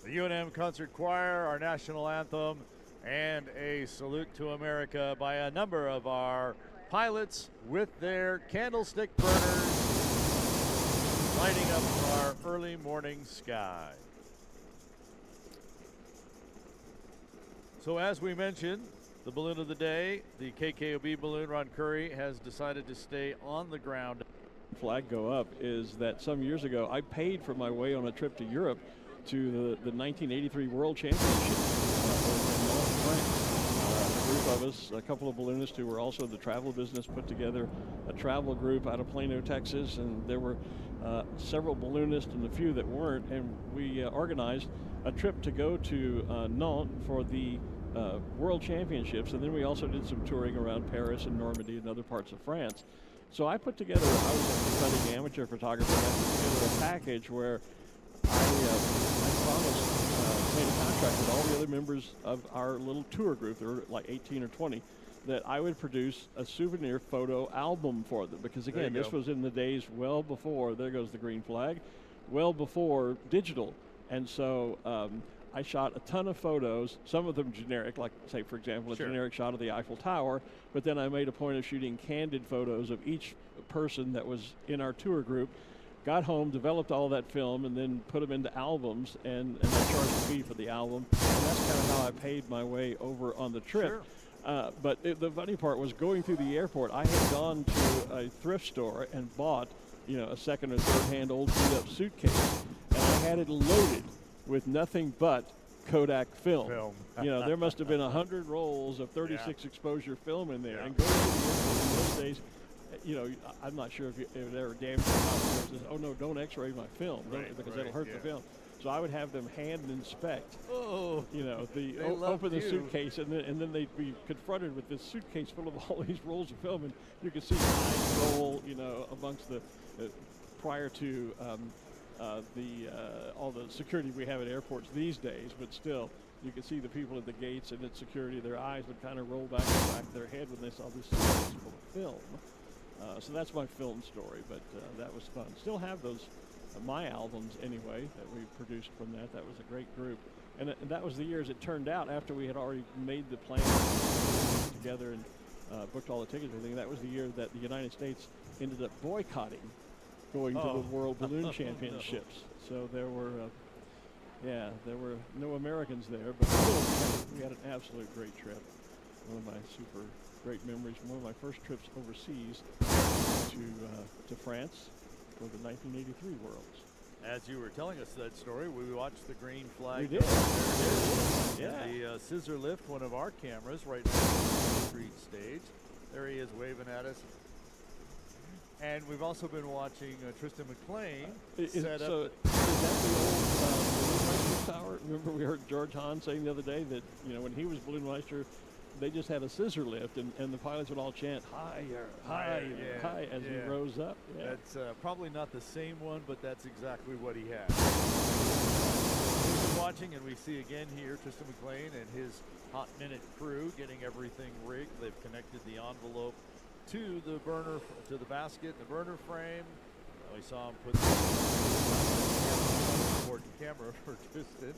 The UNM Concert Choir, our national anthem, and a salute to America by a number of our pilots with their candlestick burners lighting up our early morning sky. So as we mentioned, the balloon of the day, the KKOB balloon, Ron Curry, has decided to stay on the ground. Flag go up is that some years ago I paid for my way on a trip to Europe to the 1983 World Championship over in North France. A group of us, a couple of balloonists who were also in the travel business, put together a travel group out of Plano, Texas, and there were several balloonists and a few that weren't, and we organized a trip to go to Nantes for the World Championships, and then we also did some touring around Paris and Normandy and other parts of France. So I put together, I was a budding amateur photographer, and I put together a package where I promised, made a contract with all the other members of our little tour group, there were like 18 or 20, that I would produce a souvenir photo album for them. Because again, this was in the days well before, there goes the green flag, well before digital. And so I shot a ton of photos, some of them generic, like say for example, a generic shot of the Eiffel Tower, but then I made a point of shooting candid photos of each person that was in our tour group. Got home, developed all that film, and then put them into albums, and I charged a fee for the album. And that's kind of how I paid my way over on the trip. But the funny part was going through the airport, I had gone to a thrift store and bought, a second or third hand old beat up suitcase, and I had it loaded with nothing but Kodak film. There must have been 100 rolls of 36 exposure film in there. And going to the airport in those days, you know, I'm not sure if it ever damaged or not. It says, oh no, don't X-ray my film, because that'll hurt the film. So I would have them hand inspect, you know, open the suitcase, and then they'd be confronted with this suitcase full of all these rolls of film, and you could see the eyes roll, you know, amongst the prior to all the security we have at airports these days, but still, you could see the people at the gates and at security, their eyes would kind of roll back in the back of their head when they saw this suitcase full of film. So that's my film story, but that was fun. Still have those. My albums anyway that we produced from that. That was a great group, and that was the year, as it turned out, after we had already made the plan together and booked all the tickets and everything. That was the year that the United States ended up boycotting going to the World Balloon Championships. So there were no Americans there, but still we had an absolute great trip. One of my super great memories from one of my first trips overseas to France for the 1983 Worlds. As you were telling us that story, we watched the green flag. We did. Yeah. The scissor lift, one of our cameras, right next to the street stage. There he is waving at us. And we've also been watching Tristan McLean set up. So is that the old Balloon Meister tower? Remember we heard George Hahn saying the other day that, you know, when he was Balloon Meister, they just had a scissor lift, and the pilots would all chant higher, higher, high as he rose up. Yeah. That's probably not the same one, but that's exactly what he had. We've been watching, and we see again here Tristan McLean and his Hot Minute crew getting everything rigged. They've connected the envelope to the burner, to the basket, the burner frame. We saw him put the important camera for Tristan.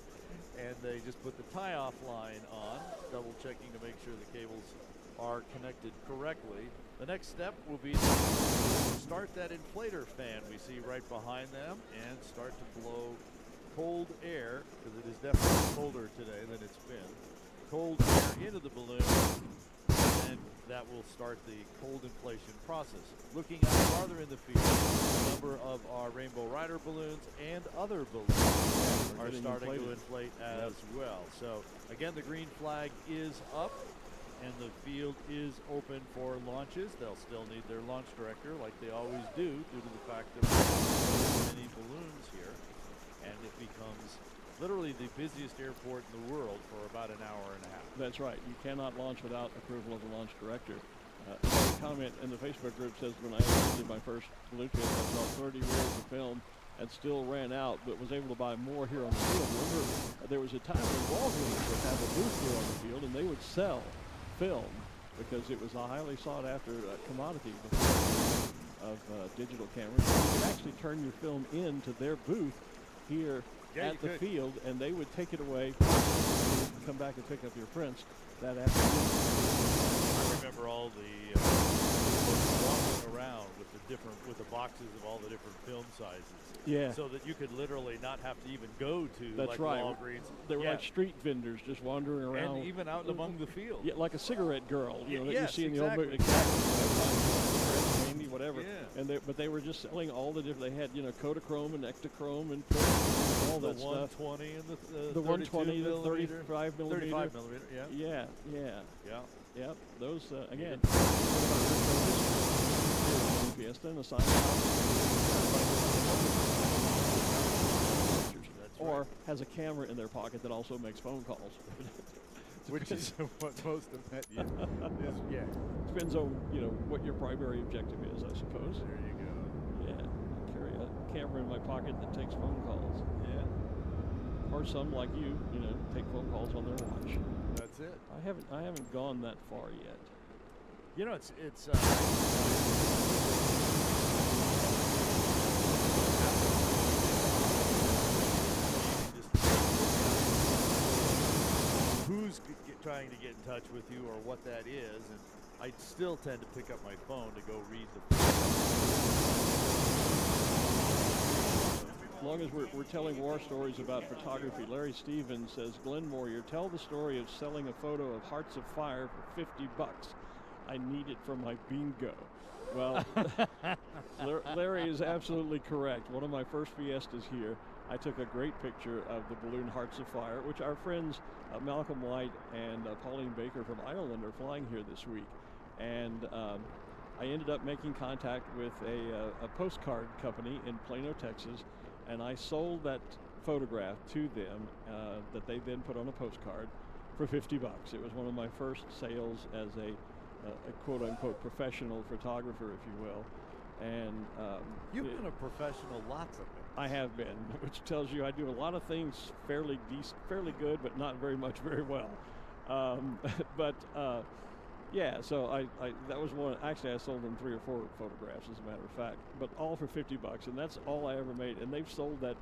And they just put the tie-off line on, double checking to make sure the cables are connected correctly. The next step will be to start that inflator fan we see right behind them and start to blow cold air, because it is definitely colder today than it's been, cold air into the balloon, and that will start the cold inflation process. Looking out farther in the field, a number of our Rainbow Rider balloons and other balloons are starting to inflate as well. So again, the green flag is up and the field is open for launches. They'll still need their launch director, like they always do, due to the fact that we have so many balloons here, and it becomes literally the busiest airport in the world for about an hour and a half. That's right. You cannot launch without approval of the launch director. Another comment in the Facebook group says, when I did my first balloon trip, I saw 30 rolls of film and still ran out, but was able to buy more here on the field. Remember, there was a time when Walgreens would have a booth here on the field, and they would sell film because it was a highly sought-after commodity of digital cameras. You could actually turn your film into their booth here at the field, and they would take it away, come back and pick up your prints that afternoon. I remember all the walking around with the boxes of all the different film sizes. Yeah. So that you could literally not have to even go to Walgreens. They were like street vendors just wandering around. And even out among the field. Yeah, like a cigarette girl, you know, that you see in the old movie. Whatever, but they were just selling all the different. They had, you know, Kodachrome and Ektachrome and all that stuff. The 120 and the 120, the 35 millimeter. 35 millimeter, yeah. Yeah. Those again. Fiesta and a or has a camera in their pocket that also makes phone calls. Which is what most of that is, Depends on, you know, what your primary objective is, I suppose. There you go. Yeah, I carry a camera in my pocket that takes phone calls. Yeah. Or some like you know, take phone calls on their watch. That's it. I haven't gone that far yet. You know, it's who's trying to get in touch with you or what that is, and I still tend to pick up my phone to go read the As long as we're telling war stories about photography, Larry Stevens says, Glenn Moyer, tell the story of selling a photo of Hearts of Fire for $50. I need it for my bingo. Well, Larry is absolutely correct. One of my first fiestas here, I took a great picture of the balloon Hearts of Fire, which our friends Malcolm White and Pauline Baker from Ireland are flying here this week. And I ended up making contact with a postcard company in Plano, Texas, and I sold that photograph to them that they then put on a postcard for $50. It was one of my first sales as a quote-unquote professional photographer, if you will. And you've been a professional lots of things. I have been, which tells you I do a lot of things fairly good, but not very well. Yeah, so I that was one. Actually, I sold them 3 or 4 photographs, as a matter of fact, but all for $50, and that's all I ever made. And they've sold that.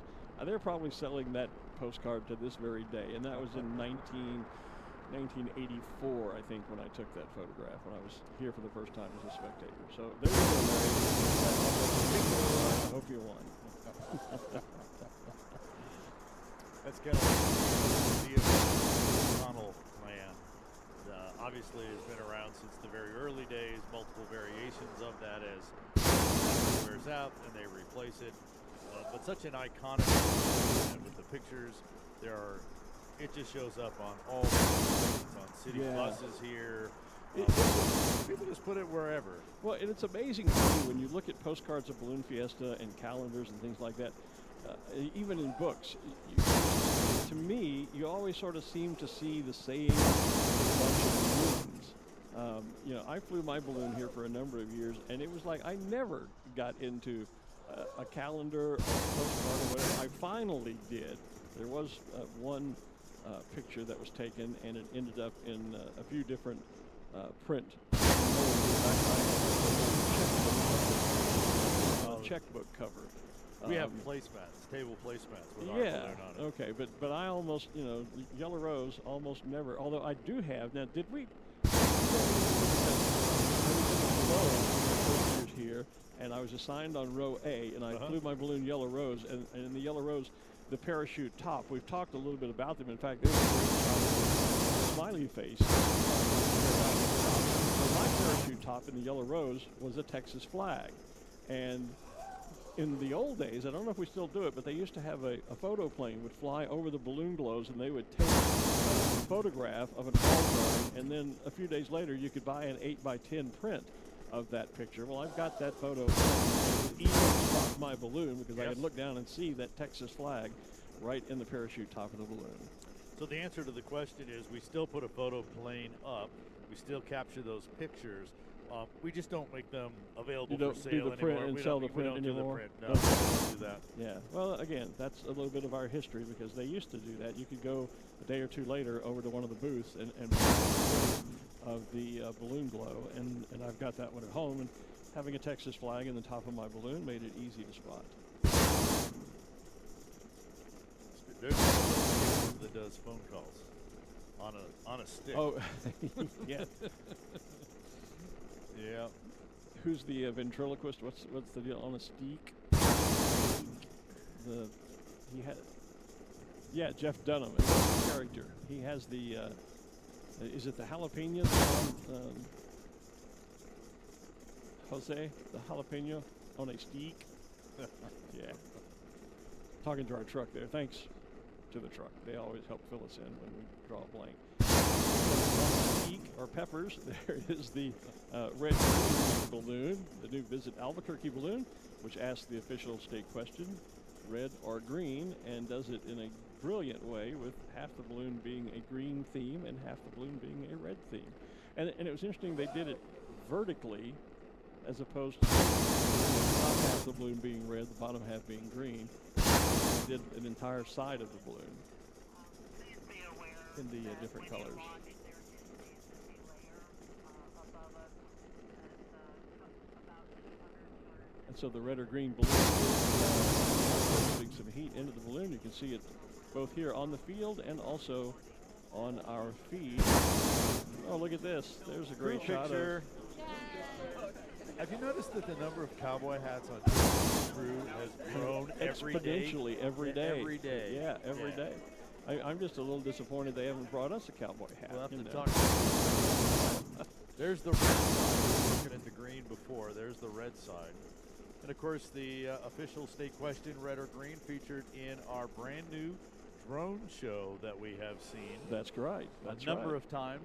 They're probably selling that postcard to this very day, and that was in 1984, I think, when I took that photograph, when I was here for the first time as a spectator. So there you go, Larry. I hope you won. Let's get on the tunnel plan. Obviously, it's been around since the very early days, multiple variations of that as it wears out and they replace it. But such an iconic and with the pictures, it just shows up on all the things, on city buses here. People just put it wherever. Well, and it's amazing too when you look at postcards of Balloon Fiesta and calendars and things like that. Even in books, to me, you always sort of seem to see the same bunch of balloons. You know, I flew my balloon here for a number of years, and it was like I never got into a calendar or a postcard or whatever. I finally did. There was one picture that was taken, and it ended up in a few different print. Checkbook cover. We have placemats, table placemats with our balloon on it. Okay, but I almost, you know, Yellow Rose almost never. Although I do have now. Did we? I was in the here, and I was assigned on row A, and I flew my balloon Yellow Rose, and in the Yellow Rose, the parachute top. We've talked a little bit about them. In fact, there's a great shot of a smiley face. So my parachute top in the Yellow Rose was a Texas flag, and in the old days, I don't know if we still do it, but they used to have a photo plane would fly over the balloon glows, and they would take a photograph of an all-burn, and then a few days later, you could buy an 8x10 print of that picture. Well, I've got that photo. It was easy to spot my balloon because I could look down and see that Texas flag right in the parachute top of the balloon. So the answer to the question is we still put a photo plane up. We still capture those pictures. We just don't make them available for sale do the print anymore. and we sell don't, the print we don't anymore? Do the print. No, we don't do that. Yeah. Well, again, that's a little bit of our history because they used to do that. You could go a day or two later over to one of the booths and buy a print of the balloon glow, and I've got that one at home. And having a Texas flag in the top of my balloon made it easy to spot. There's someone that does phone calls on a stick. Oh, yeah. Yeah. Who's the ventriloquist? What's the deal on a steak? Jeff Dunham is the character. He has the is it the jalapeno? Jose, the jalapeno on a steak. Yeah. Talking to our truck there. Thanks to the truck. They always help fill us in when we draw a blank. Steak or peppers. There is the red balloon, the new Visit Albuquerque balloon, which asks the official state question, red or green, and does it in a brilliant way with half the balloon being a green theme and half the balloon being a red theme. And it was interesting, they did it vertically as opposed to the top half of the balloon being red, the bottom half being green. They did an entire side of the balloon in the different colors. And so the red or green balloon is putting some heat into the balloon. You can see it both here on the field and also on our feed. Oh, look at this. There's a great shot of. Have you noticed that the number of cowboy hats on the crew has grown exponentially every day? Every day. Yeah, every day. I'm just a little disappointed they haven't brought us a cowboy hat. We'll have to talk about There's the red side. Looking at the green before. There's the red side. And, of course, the official state question, red or green, featured in our brand new drone show that we have seen. That's right. A number of times.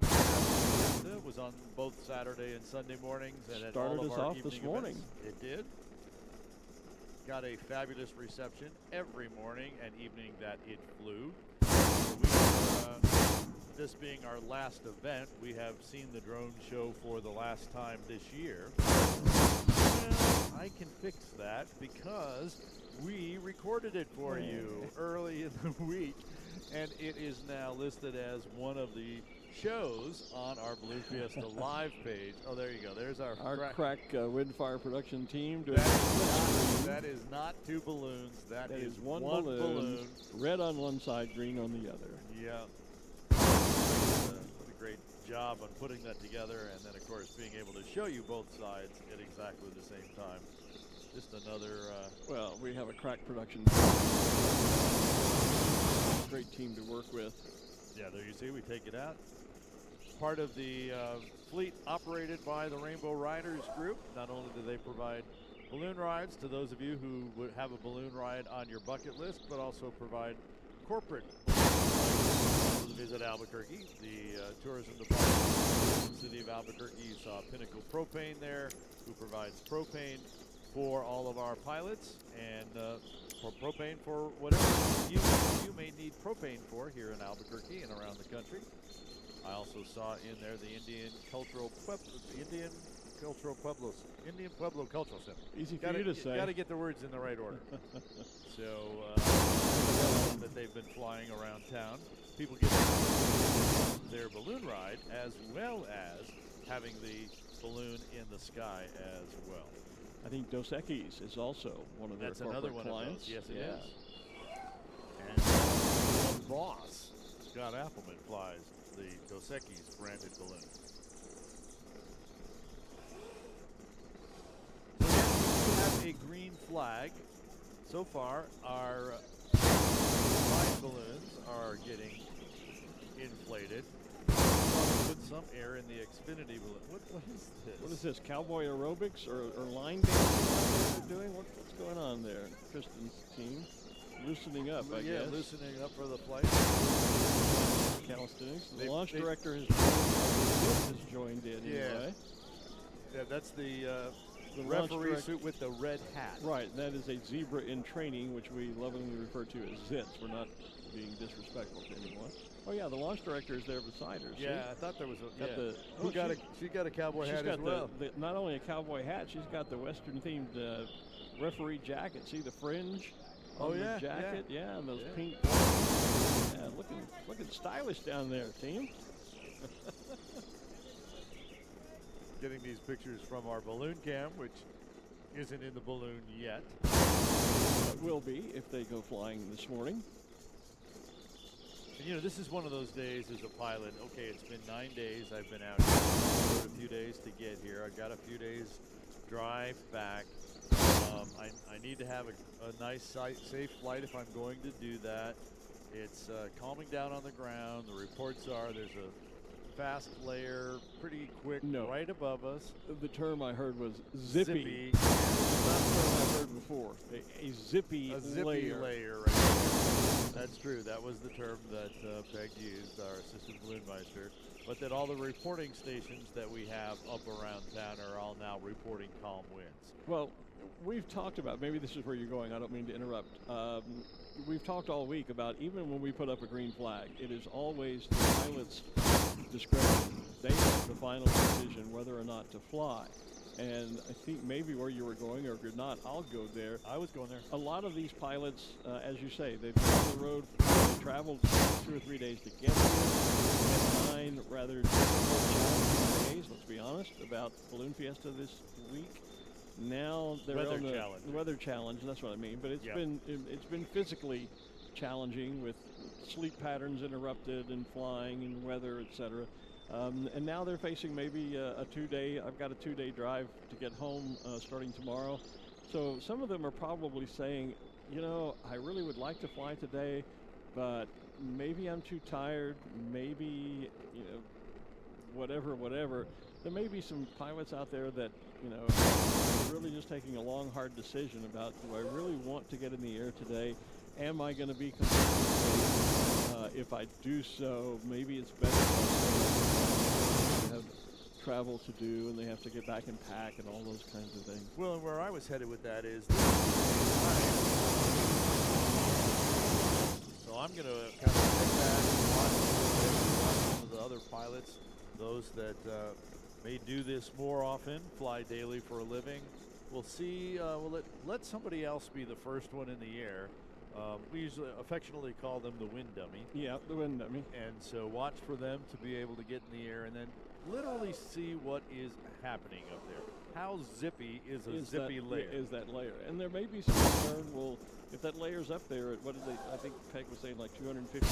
Fiesta was on both Saturday and Sunday mornings, and at all Started of us our off evening this morning. events. It did. Got a fabulous reception every morning and evening that it flew. So we are, this being our last event, we have seen the drone show for the last time this year. Well, I can fix that because we recorded it for you early in the week, and it is now listed as one of the shows on our Balloon Fiesta live page. Oh, there you go. There's our crack Windfire production team doing that is not two balloons. That is one balloon. Red on one side, green on the other. Yeah. What a great job on putting that together, and then, of course, being able to show you both sides at exactly the same time. Just another... well, we have a crack production. Great team to work with. Yeah, there you see, we take it out. Part of the fleet operated by the Rainbow Riders group. Not only do they provide balloon rides to those of you who would have a balloon ride on your bucket list, but also provide corporate rides to visit Albuquerque. The tourism department in the city of Albuquerque, you saw Pinnacle Propane there, who provides propane for all of our pilots, and for propane for whatever you may need propane for here in Albuquerque and around the country. I also saw in there the Indian Pueblo Cultural Center. Easy for you to say. Got to get the words in the right order. So that they've been flying around town. People get their balloon ride as well as having the balloon in the sky as well. I think Dos Equis is also one of their corporate clients. Yes, it is. And the boss, Scott Appleman, flies the Dos Equis branded balloon. So we have a green flag. So far, our flying balloons are getting inflated. Put some air in the Xfinity balloon. What is this? What is this? Cowboy aerobics or line dancing they're doing? What's going on there? Kristen's team loosening up, I guess. Yeah, loosening up for the flight. Calisthenics. The launch director has joined in. Yeah. Anyway. Yeah, that's the referee suit with the red hat. Right, that is a zebra in training, which we lovingly refer to as zits. We're not being disrespectful to anyone. Oh yeah, the launch director is there beside her. Yeah, I thought there was a. She got a cowboy hat as well. Not only a cowboy hat, she's got the Western themed referee jacket. See the fringe on the jacket? Yeah, and those pink. Yeah, looking stylish down there, team. Getting these pictures from our balloon cam, which isn't in the balloon yet. But will be if they go flying this morning. And, this is one of those days as a pilot. Okay, it's been 9 days I've been out here. A few days to get here. I've got a few days drive back. I need to have a nice, safe flight if I'm going to do that. It's calming down on the ground. The reports are there's a fast layer, pretty quick, right above us. The term I heard was zippy. That's not a term I've heard before. A zippy layer right there. That's true. That was the term that Peg used, our assistant balloon meister. But that all the reporting stations that we have up around town are all now reporting calm winds. Well, we've talked about, maybe this is where you're going, I don't mean to interrupt. We've talked all week about even when we put up a green flag, it is always the pilot's discretion. They make the final decision whether or not to fly. And I think maybe where you were going, or if you're not, I'll go there. I was going there. A lot of these pilots, as you say, they've been on the road, they traveled 2 or 3 days to get here. We had 9 rather difficult, challenging days, let's be honest, about Balloon Fiesta this week. Now they're on the weather challenge, and that's what I mean. But it's been physically challenging with sleep patterns interrupted and flying and weather, etc. And now they're facing maybe a 2-day. I've got a 2-day drive to get home starting tomorrow. So some of them are probably saying, I really would like to fly today, but maybe I'm too tired. Maybe whatever. There may be some pilots out there that, really just taking a long, hard decision about, do I really want to get in the air today? Am I going to be completely safe? If I do so, maybe it's better to have travel to do, and they have to get back and pack and all those kinds of things. Well, and where I was headed with that is, so I'm going to kind of sit back and watch some of the other pilots, those that may do this more often, fly daily for a living. We'll see, we'll let somebody else be the first one in the air. We usually affectionately call them the wind dummy. Yeah, the wind dummy. And so watch for them to be able to get in the air and then literally see what is happening up there. How zippy is a zippy layer? Is that layer? And there may be some concern, well, if that layer's up there at, what did they, I think Peg was saying like 250.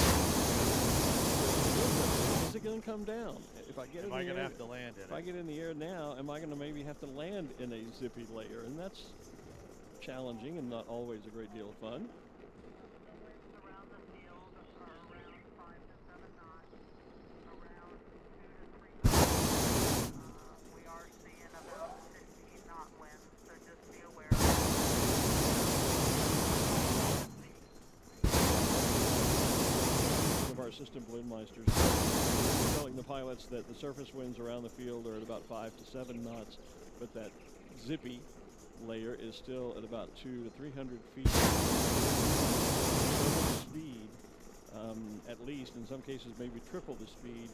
Is it going to come down? If I get am I going to have to land in it? If I get in the air now, am I going to maybe have to land in a zippy layer? And that's challenging and not always a great deal of fun. Assistant balloon meisters telling the pilots that the surface winds around the field are at about 5 to 7 knots, but that zippy layer is still at about 200 to 300 feet. Double the speed, at least, in some cases maybe triple the speed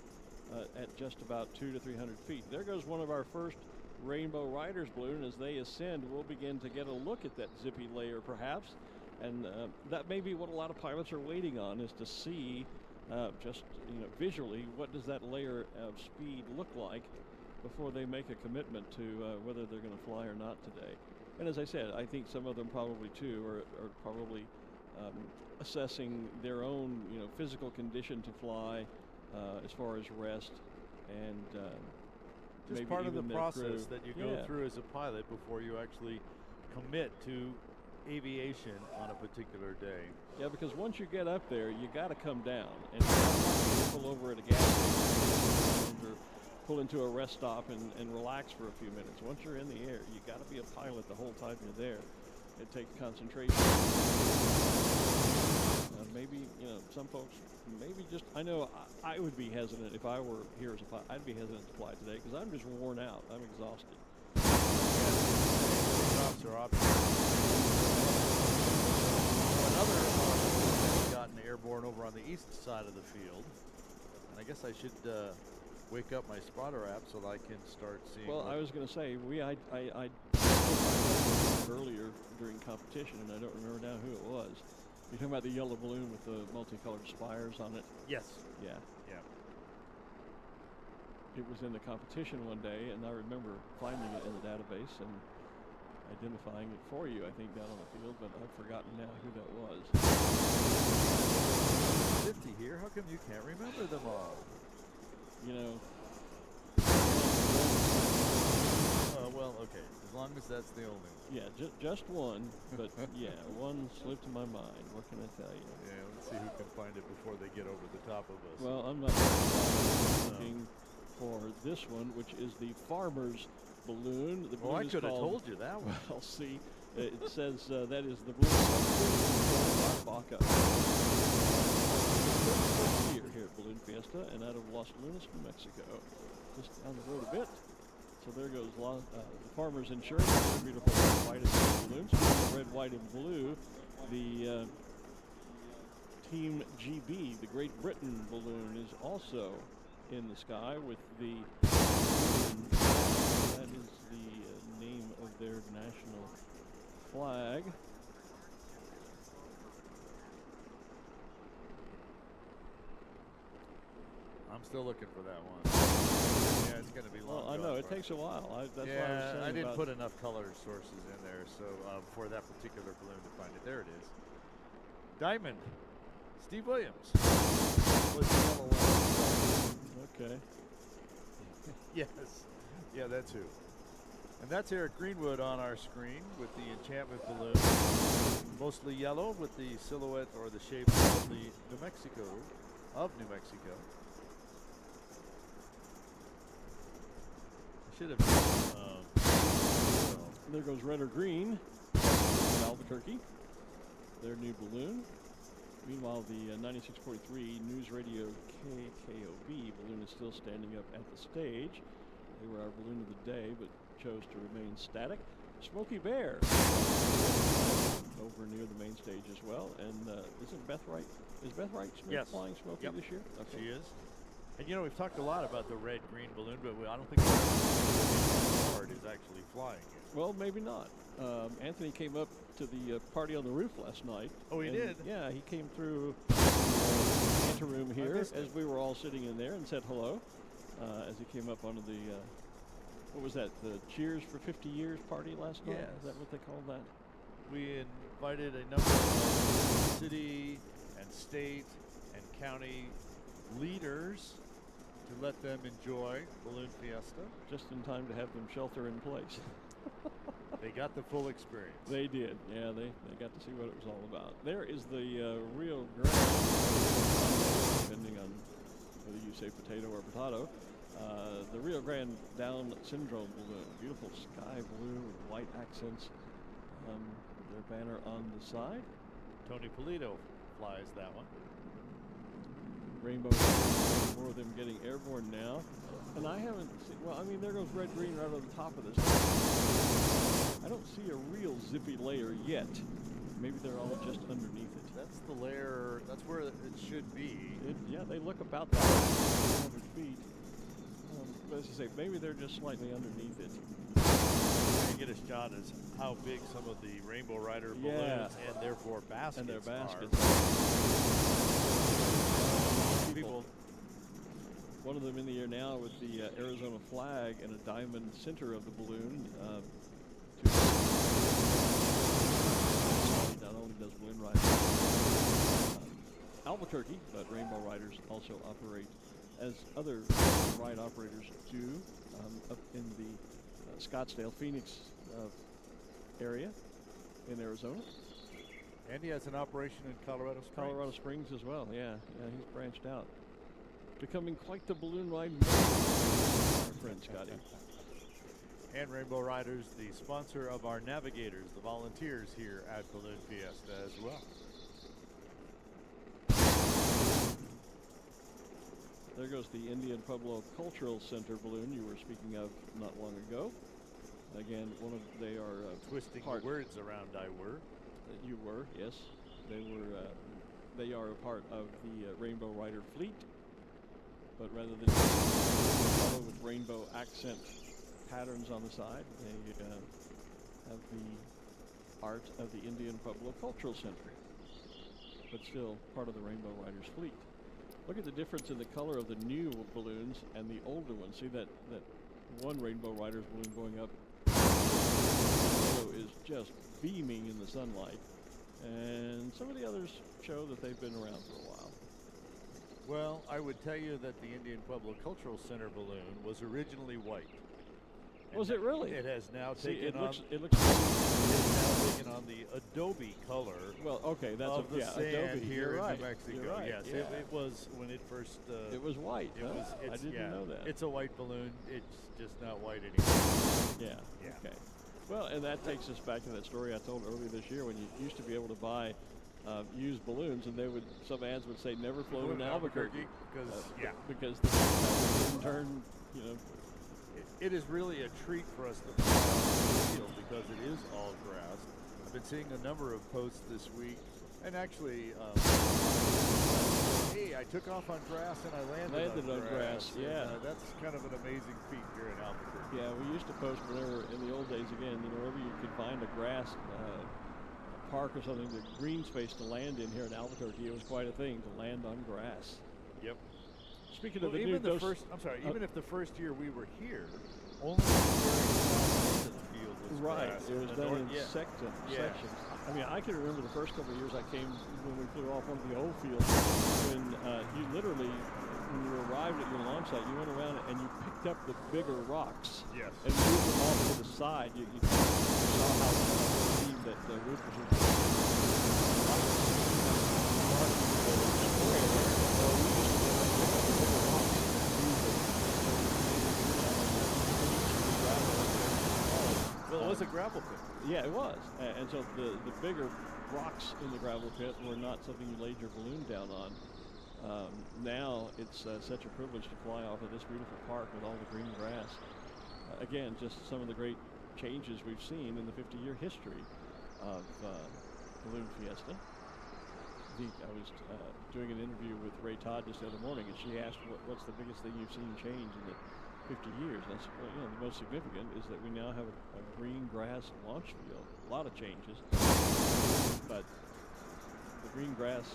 at just about 200 to 300 feet. There goes one of our first Rainbow Riders balloon. As they ascend, we'll begin to get a look at that zippy layer perhaps, and that may be what a lot of pilots are waiting on, is to see just visually, what does that layer of speed look like before they make a commitment to whether they're going to fly or not today. And as I said, I think some of them probably too are probably assessing their own physical condition to fly as far as rest and just maybe part of the process crew. that you go through as a pilot before you actually commit to aviation on a particular day. Yeah, because once you get up there, you got to come down, and you pull over at a gas station or pull into a rest stop and relax for a few minutes. Once you're in the air, you got to be a pilot the whole time you're there. It takes concentration. Maybe some folks maybe just, I know I would be hesitant if I were here as a pilot. I'd be hesitant to fly today because I'm just worn out. I'm exhausted. Takeoffs are another has gotten airborne over on the east side of the field, and I guess I should wake up my spotter app so that I can start seeing. Well, I was going to say I earlier during competition, and I don't remember now who it was. You're talking about the yellow balloon with the multicolored spires on it? Yes. Yeah. Yeah. It was in the competition one day, and I remember finding it in the database and identifying it for you, I think, down on the field, but I've forgotten now who that was. 50 here? How come you can't remember them all? Well, okay. As long as that's the only one. Yeah, just one, but yeah, one slipped to my mind. What can I tell you? Yeah, let's see who can find it before they get over the top of us. Well, I'm not looking for this one, which is the Farmer's balloon. The balloon I could have told you that one. Well, see, it says that is the balloon called Baca. Here at Balloon Fiesta and out of Los Lunas, New Mexico, just down the road a bit. So there goes the Farmer's Insurance, beautiful white and blue balloons. Red, white, and blue. The Team GB, the Great Britain balloon, is also in the sky with the, that is the name of their national flag. I'm still looking for that one. Yeah, it's going to be long. Well, I know, it takes a while. That's why I was saying I didn't put enough color sources in there so for that particular balloon to find it. There it is. Diamond. Steve Williams. What's the yellow one? Okay. Yes. Yeah, that's who. And that's Eric Greenwood on our screen with the Enchantment balloon. Mostly yellow with the silhouette or the shape of the New Mexico. Should have there goes red or green. Albuquerque, their new balloon. Meanwhile, the 96.3 News Radio KKOB balloon is still standing up at the stage. They were our balloon of the day, but chose to remain static. Smoky Bear over near the main stage as well. And isn't Beth Wright? Is Beth Wright Smith flying Smoky this year? Okay. She is. And you know, we've talked a lot about the red-green balloon, but I don't think Concord is actually flying it. Well, maybe not. Anthony came up to the party on the roof last night. Oh, he did? Yeah, he came through the anteroom here as we were all sitting in there and said hello as he came up onto the, what was that, the Cheers for 50 Years party last night? Yes. Is that what they called that? We invited a number of city and state and county leaders to let them enjoy Balloon Fiesta. Just in time to have them shelter in place. They got the full experience. They did. Yeah, they got to see what it was all about. There is the Rio Grande, depending on whether you say potato or potato, the Rio Grande Down Syndrome balloon. Beautiful sky blue with white accents. Their banner on the side. Tony Polito flies that one. Rainbow, more of them getting airborne now. And I haven't seen, well, I mean, there goes red green right over the top of this. I don't see a real zippy layer yet. Maybe they're all just underneath it. That's the layer, that's where it should be. Yeah, they look about that 100 feet. But as I say, maybe they're just slightly underneath it. To get a shot as how big some of the Rainbow Rider balloons and therefore baskets and their baskets are. People, one of them in the air now with the Arizona flag and a diamond center of the balloon. Not only does Balloon Rider Albuquerque, but Rainbow Riders also operate as other ride operators do up in the Scottsdale, Phoenix area in Arizona. And he has an operation in Colorado Springs. Colorado Springs as well, yeah, he's branched out. Becoming quite the balloon ride man, our friend Scotty. And Rainbow Riders, the sponsor of our navigators, the volunteers here at Balloon Fiesta as well. There goes the Indian Pueblo Cultural Center balloon you were speaking of not long ago. Again, they are twisting the words around. I were. You were, yes. They are a part of the Rainbow Rider fleet, but rather than follow with rainbow accent patterns on the side, they have the art of the Indian Pueblo Cultural Center, but still part of the Rainbow Riders fleet. Look at the difference in the color of the new balloons and the older ones. See that one Rainbow Riders balloon going up is just beaming in the sunlight, and some of the others show that they've been around for a while. Well, I would tell you that the Indian Pueblo Cultural Center balloon was originally white. Was it really? It has now taken it looks now taken on the Adobe color. Well, okay, that's of the sand Adobe here in right. New Mexico. You're right. Yes, yeah. it was when it first. It was white. I didn't know that. It's a white balloon. It's just not white anymore. Yeah. Okay. Well, and that takes us back to that story I told earlier this year when you used to be able to buy used balloons, and some ads would say never flown in Albuquerque because the didn't turn, It is really a treat for us to fly off the field because it is all grass. I've been seeing a number of posts this week, and actually, hey, I took off on grass and I landed on grass. Yeah, that's kind of an amazing feat here in Albuquerque. Yeah, we used to post whenever in the old days again, wherever you could find a grass park or something, the green space to land in here in Albuquerque, it was quite a thing to land on grass. Yep. Speaking of even if the first year we were here, only the very south end of the field was grass. It was done in sections. I mean, I can remember the first couple of years I came when we flew off one of the old fields, when you literally, when you arrived at your launch site, you went around and you picked up the bigger rocks and moved them off to the side. You saw how the team that the roof was Well, it was a gravel pit. Yeah, it was. And so the bigger rocks in the gravel pit were not something you laid your balloon down on. Now it's such a privilege to fly off of this beautiful park with all the green grass. again, just some of the great changes we've seen in the 50-year history of Balloon Fiesta. I was doing an interview with Ray Todd just the other morning, and she asked, what's the biggest thing you've seen change in the 50 years? And I said, well, the most significant is that we now have a green grass launch field. A lot of changes, but the green grass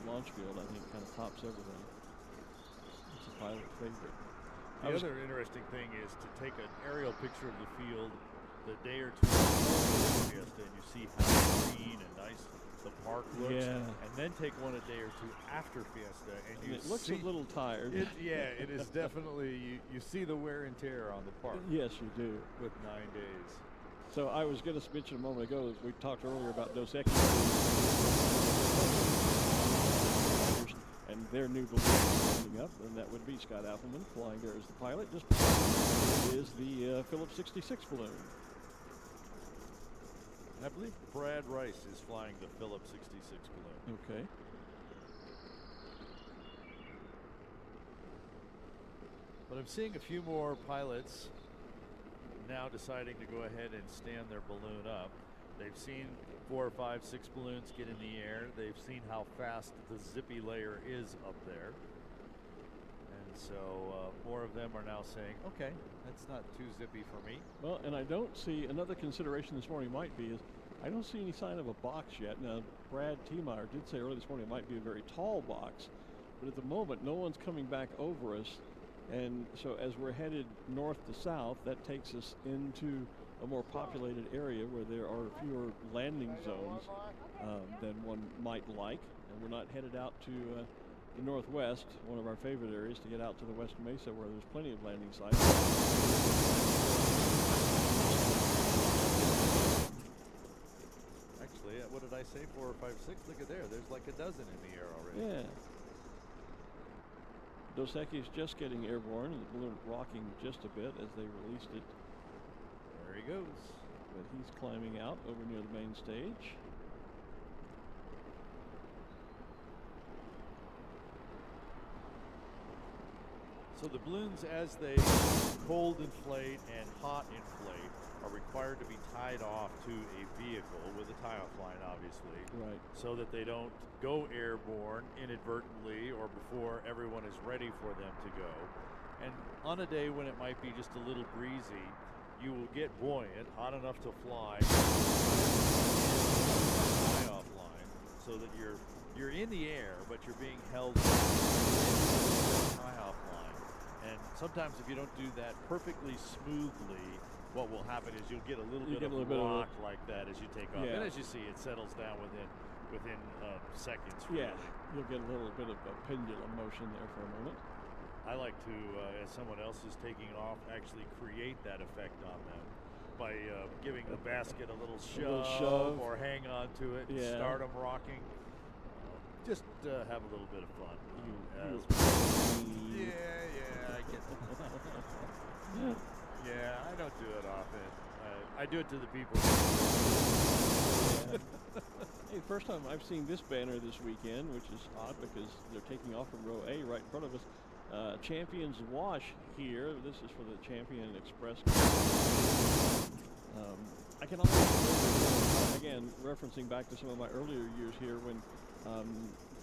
launch field, I think, kind of tops everything. It's a pilot favorite. The other interesting thing is to take an aerial picture of the field the day or two before Fiesta, and you see how green and nice the park looks, and then take one a day or two after Fiesta, and it looks a little tired. It is definitely, you see the wear and tear on the park. Yes, you do. With 9 days. So I was going to mention a moment ago, we talked earlier about Dos Equis and their new balloon coming up, and that would be Scott Appleman flying there as the pilot. Just is the Phillips 66 balloon. I believe Brad Rice is flying the Phillips 66 balloon. Okay. But I'm seeing a few more pilots now deciding to go ahead and stand their balloon up. They've seen 4 or 5, 6 balloons get in the air. They've seen how fast the zippy layer is up there. And so more of them are now saying, okay, that's not too zippy for me. Well, and I don't see, another consideration this morning might be, is I don't see any sign of a box yet. Now, Brad Tiemeyer did say earlier this morning it might be a very tall box, but at the moment, no one's coming back over us. And so as we're headed north to south, that takes us into a more populated area where there are fewer landing zones than one might like. And we're not headed out to the northwest, one of our favorite areas, to get out to the West Mesa where there's plenty of landing sites. Actually, what did I say, 4 or 5, 6? Look at there, there's like a dozen in the air already. Yeah. Dos Equis is just getting airborne, and the balloon rocking just a bit as they released it. There he goes. But he's climbing out over near the main stage. So the balloons, as they cold inflate and hot inflate, are required to be tied off to a vehicle with a tie-off line, obviously. Right. So that they don't go airborne inadvertently or before everyone is ready for them to go. And on a day when it might be just a little breezy, you will get buoyant, hot enough to fly, tie-off line, so that you're in the air, but you're being held by the tie-off line. And sometimes if you don't do that perfectly smoothly, what will happen is you'll get a little bit of rock like that as you take off. Yeah. And as you see, it settles down within seconds. Really. Yeah, you'll get a little bit of a pendulum motion there for a moment. I like to, as someone else is taking off, actually create that effect on them by giving the basket a little shove or hang on to it and start them rocking. Just have a little bit of fun. Yeah, I get that. Yeah, I don't do it often. I do it to the people. Hey, first time I've seen this banner this weekend, which is odd because they're taking off from row A right in front of us. Champions Wash here. This is for the Champion Express. I can always remember, again, referencing back to some of my earlier years here when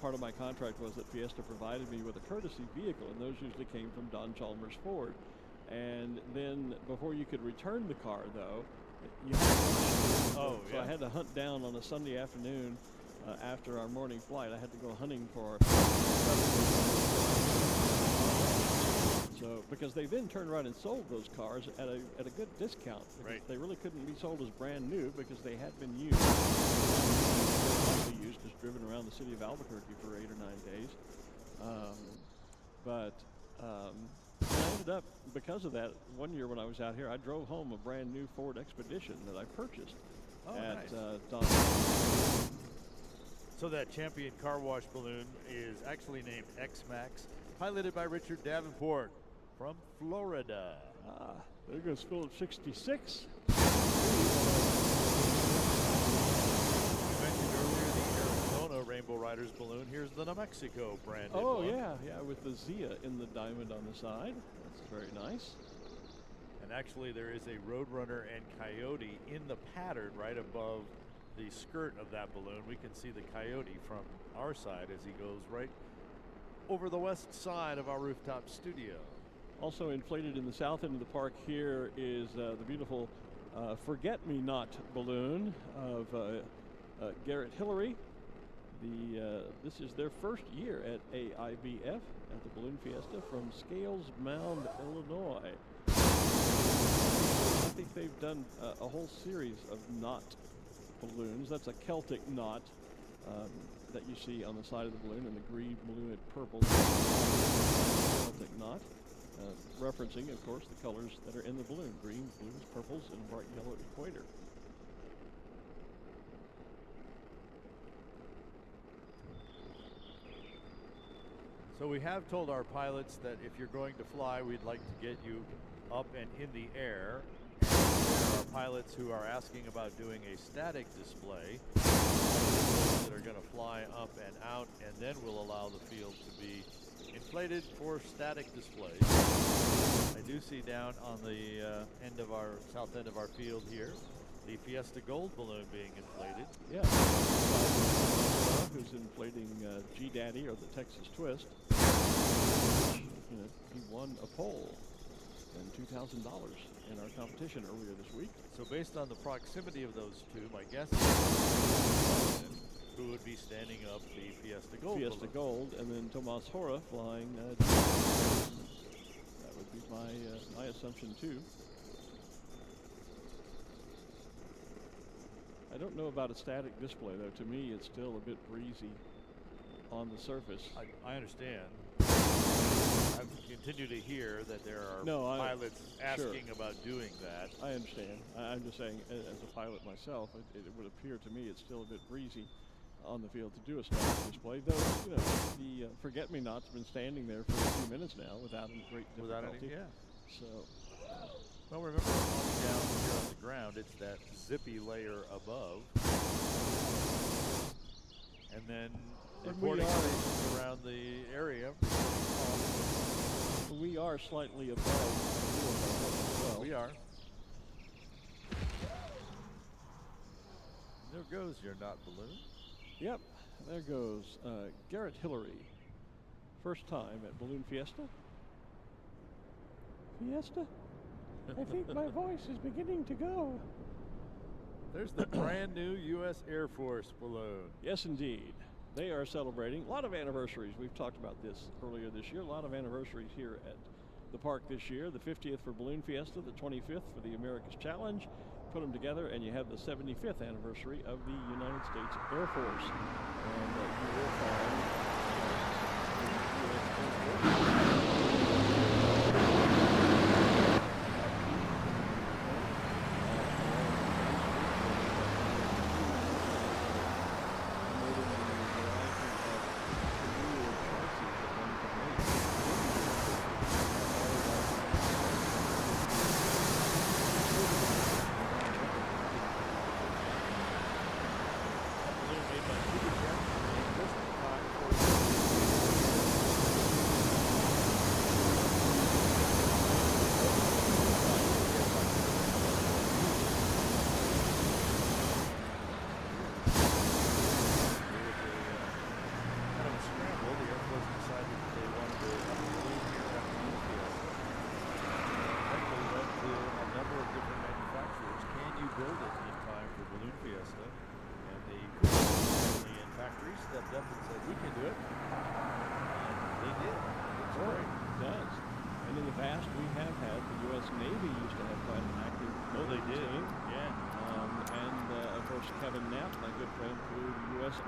part of my contract was that Fiesta provided me with a courtesy vehicle, and those usually came from Don Chalmers Ford. And then before you could return the car, though, you had to so I had to hunt down on a Sunday afternoon after our morning flight. I had to go hunting for so because they then turned around and sold those cars at a good discount. Right. They really couldn't be sold as brand new because they had been used. Just driven around the city of Albuquerque for 8 or 9 days. I ended up, because of that, one year when I was out here, I drove home a brand new Ford Expedition that I purchased at Don. So that Champion Car Wash balloon is actually named X-Max, piloted by Richard Davenport from Florida. There goes Phillips 66. Rainbow Riders balloon. Here's the New Mexico branded one. Yeah, with the Zia in the diamond on the side. That's very nice. And And actually there is a Roadrunner and Coyote in the pattern right above the skirt of that balloon. We can see the Coyote from our side as he goes right over the west side of our rooftop studio. Also inflated in the south end of the park here is the beautiful Forget-Me-Not balloon of Garrett Hillary. This is their first year at AIBF at the Balloon Fiesta from Scales Mound, Illinois. I think they've done a whole series of knot balloons. That's a Celtic knot that you see on the side of the balloon, and the green balloon at purple. Celtic knot, referencing, of course, the colors that are in the balloon: green, blues, purples, and bright yellow equator. So we have told our pilots that if you're going to fly, we'd like to get you up and in the air. And there are pilots who are asking about doing a static display that are going to fly up and out, and then we'll allow the field to be inflated for static displays. I do see down on the end of our south end of our field here the Fiesta Gold balloon being inflated. Yeah. Who's inflating G-Daddy, or the Texas Twist. You know, he won a pole and $2,000 in our competition earlier this week. So based on the proximity of those two, my guess is who would be standing up the Fiesta Gold Fiesta balloon. Gold, and then Tomas Hora flying that would be my assumption too. I don't know about a static display, though. To me, it's still a bit breezy on the surface. I understand. I continue to hear that there are pilots asking about doing that. I understand. I'm just saying, as a pilot myself, it would appear to me it's still a bit breezy on the field to do a static display. Though, you know, the Forget-Me-Not's been standing there for a few minutes now without any great difficulty. So. Well, remember, falling down here on the ground, it's that zippy layer above. And then reporting stations around the area. We are slightly above as well. We are. There goes your knot balloon. Yep, there goes Garrett Hillary. First time at Balloon Fiesta. Fiesta? I think my voice is beginning to go. There's the brand new U.S. Air Force balloon. Yes, indeed. They are celebrating a lot of anniversaries. We've talked about this earlier this year. A lot of anniversaries here at the park this year. The 50th for Balloon Fiesta, the 25th for the America's Challenge. Put them together, and you have the 75th anniversary of the United States Air Force. And you will find the U.S. Air Force.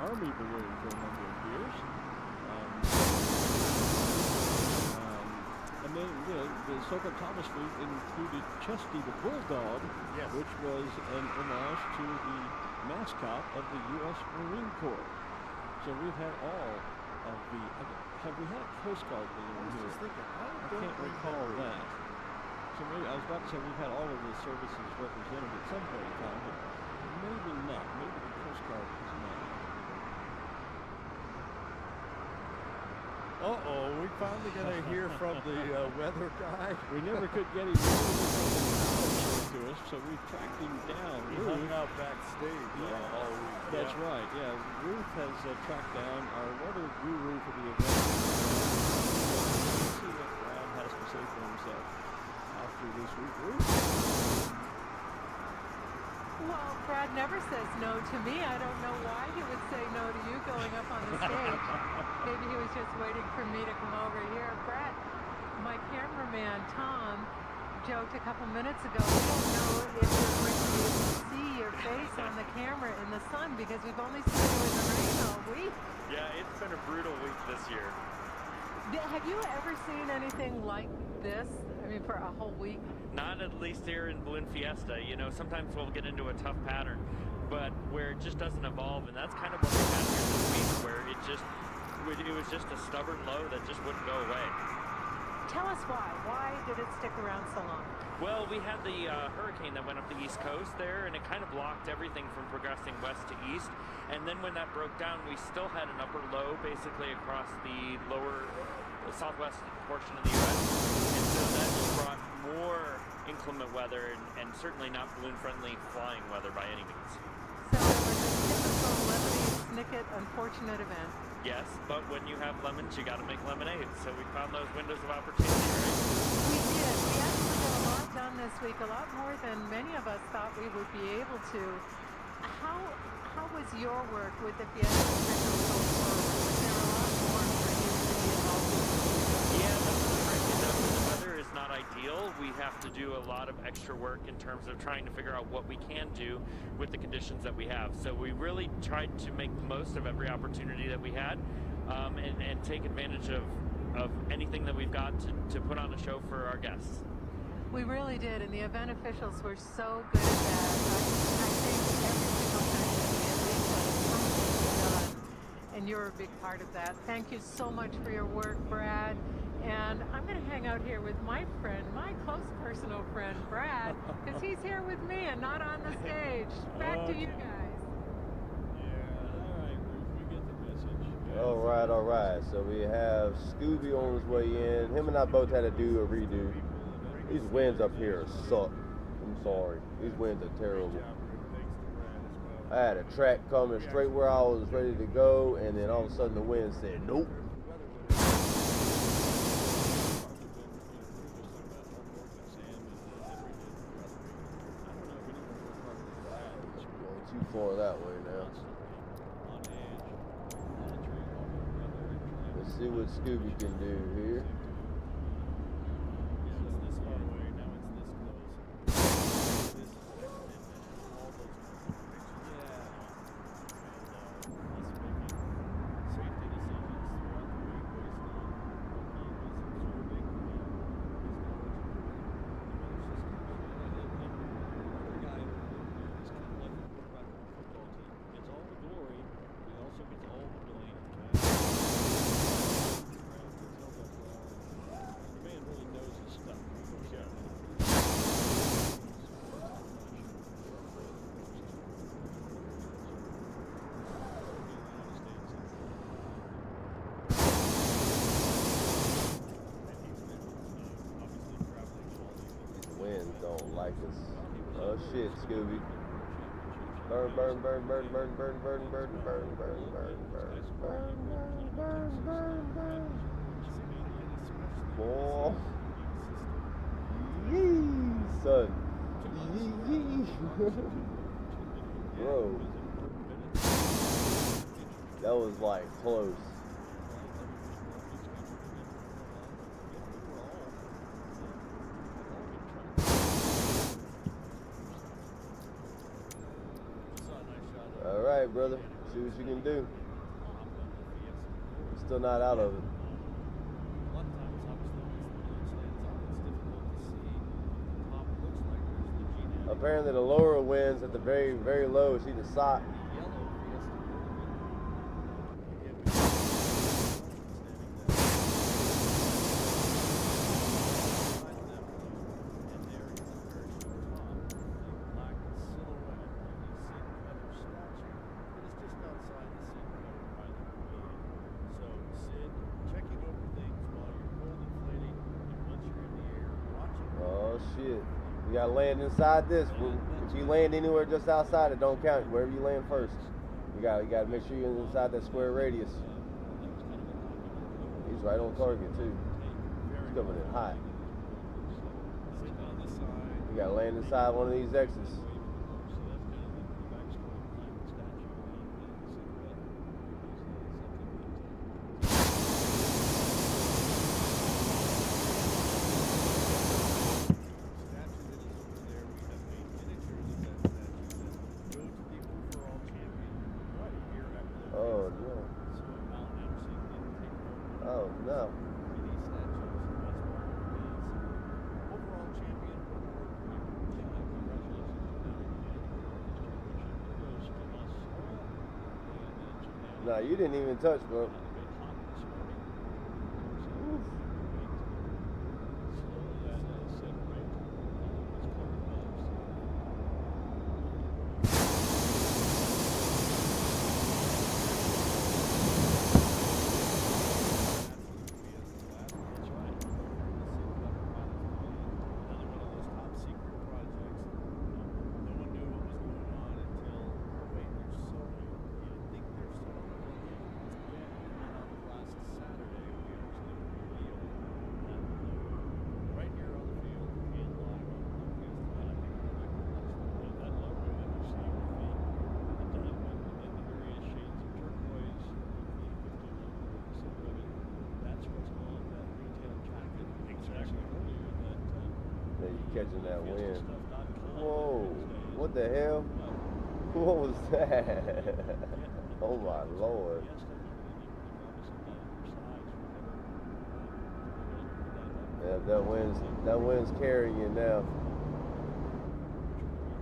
Army balloon for a number of years. And then, you know, the Soap Thomas fleet included Chesty the Bulldog, which was an homage to the mascot of the U.S. Marine Corps. So we've had all of the, have we had a Coast Guard balloon here? I can't recall that. So maybe, I was about to say we've had all of the services represented at some point in time, but maybe not. Maybe the Coast Guard is not. Uh-oh, we finally going to hear from the weather guy. We never could get him to us, so we tracked him down. He hung out backstage all week. That's right, yeah. Ruth has tracked down our weather guru for the event. Let's see what Brad has to say for himself after this week. Ruth? Well, Brad never says no to me. I don't know why he would say no to you going up on the stage. Maybe he was just waiting for me to come over here. Brad, my cameraman, Tom, joked a couple minutes ago, we don't know if we're going to be able to see your face on the camera in the sun because we've only seen you in the rain all week. Yeah, it's been a brutal week this year. Have you ever seen anything like this? I mean, for a whole week? Not at least here in Balloon Fiesta. You know, sometimes we'll get into a tough pattern, but where it just doesn't evolve, and that's kind of what we had here this week, where it was just a stubborn low that just wouldn't go away. Tell us why. Why did it stick around so long? Well, we had the hurricane that went up the East Coast there, and it kind of blocked everything from progressing west to east. And then when that broke down, we still had an upper low basically across the southwest portion of the U.S. And so that just brought more inclement weather and certainly not balloon-friendly flying weather by any means. So it was a typical lemony snicket unfortunate event. Yes, but when you have lemons, you got to make lemonade. So we found those windows of opportunity, right? We did. We actually got a lot done this week, a lot more than many of us thought we would be able to. How was your work with the Fiesta officials so far? Was there a lot more for you to be involved with? Yeah, that's correct. When the weather is not ideal, we have to do a lot of extra work in terms of trying to figure out what we can do with the conditions that we have. So we really tried to make the most of every opportunity that we had and take advantage of anything that we've got to put on a show for our guests. We really did, and the event officials were so good at that. I think every single time that we at least had something done, and you're a big part of that. Thank you so much for your work, Brad. And I'm going to hang out here with my friend, my close personal friend, Brad, because he's here with me and not on the stage. Back to you guys. All right. So we have Scooby on his way in. Him and I both had to do a redo. These winds up here suck. I'm sorry. These winds are terrible. I had a track coming straight where I was ready to go, and then all of a sudden the wind said, nope. Too far that way now. Let's see what Scooby can do here. Don't like us. Oh shit, Scooby. Burn. Boy. Yee, son. Yee. Bro. That was like close. All right, brother. See what you can do. Still not out of it. Apparently, the lower winds at the very, very low is either side. You gotta land inside this. If you land anywhere just outside, it don't count. Wherever you land first, you gotta make sure you're inside that square radius. He's right on target too. He's coming in hot. You gotta land inside one of these X's. Oh no. Oh no. Nah, you didn't even touch, bro. Catching that wind. Whoa, what the hell? What was that? Oh my Lord. Yeah, that wind's carrying you now.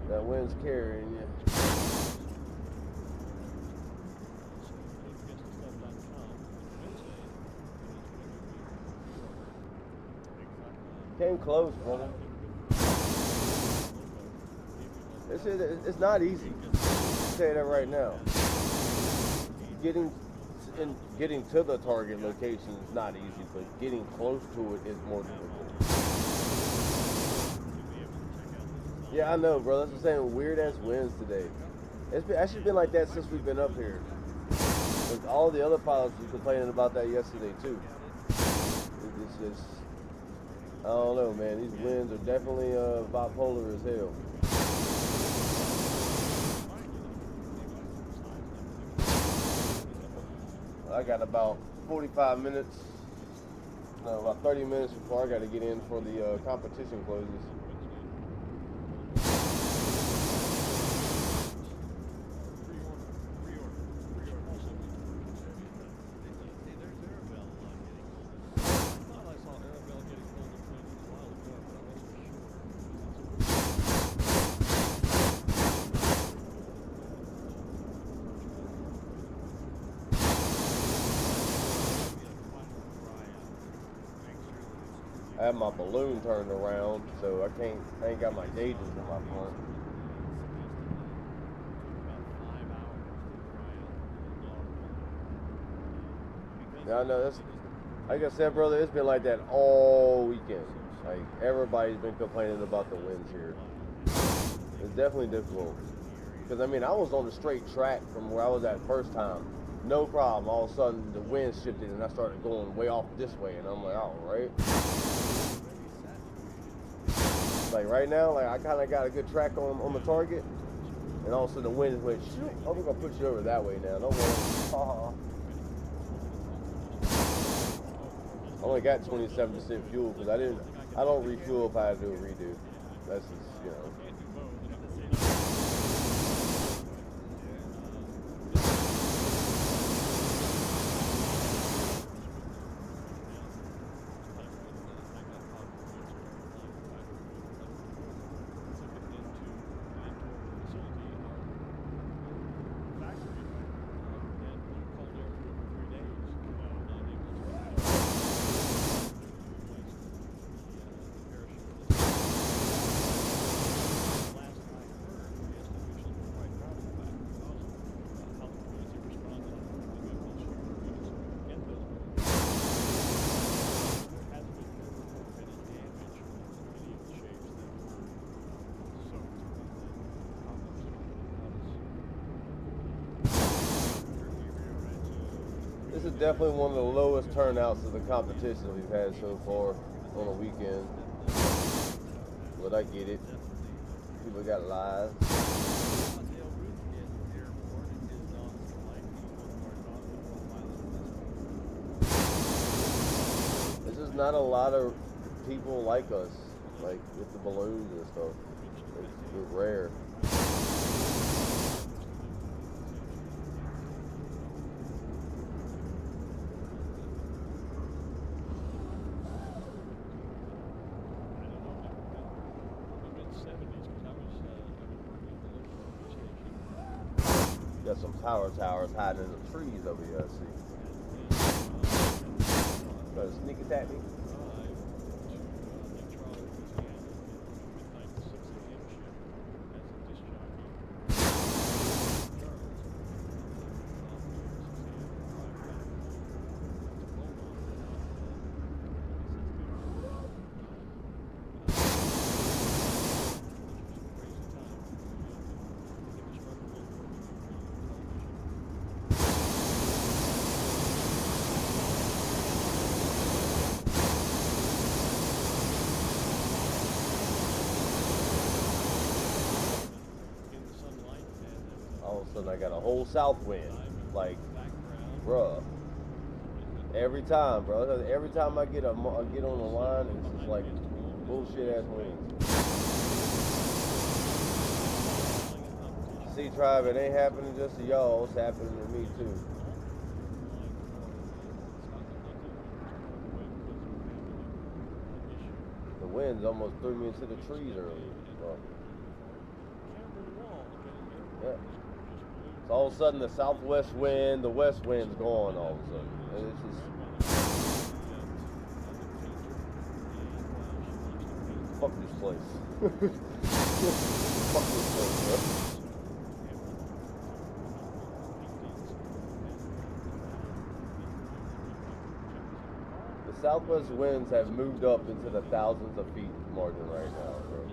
That wind's carrying you. Came close, brother. It's not easy. I'll tell you that right now. Getting to the target location is not easy, but getting close to it is more difficult. Yeah, I know, bro. That's what I'm saying. Weird ass winds today. It's actually been like that since we've been up here. Like all the other pilots were complaining about that yesterday too. It's just, I don't know, man. These winds are definitely bipolar as hell. I got about 45 minutes, no, about 30 minutes before I got to get in for the competition closes. I have my balloon turned around, so I ain't got my gauges in my front. Yeah, I know that's, like I said, brother, it's been like that all weekend. Like everybody's been complaining about the winds here. It's definitely difficult. Because I mean, I was on the straight track from where I was at first time. No problem. All of a sudden the wind shifted and I started going way off this way, and I'm like, all right. Like right now, like I kind of got a good track on the target, and all of a sudden the wind went, shoot, oh, we're gonna push you over that way now. Don't worry. I only got 27% fuel because I don't refuel if I had to do a redo. That's just, you know. This is definitely one of the lowest turnouts of the competition we've had so far on a weekend. But I get it. People got lives. There's just not a lot of people like us, like with the balloons and stuff. We're rare. Got some towers hiding in the trees over here, I see. Try to sneak attack me? All of a sudden I got a whole south wind. Like, bruh. Every time, bro. Every time I get on the line, it's just like bullshit ass winds. See, Tribe, it ain't happening just to y'all, it's happening to me too. The winds almost threw me into the trees earlier. Bro. Yeah. So all of a sudden the southwest wind, the west wind's gone all of a sudden. And it's just fuck this place. Fuck this place, bro. The southwest winds have moved up into the thousands of feet margin right now, bro.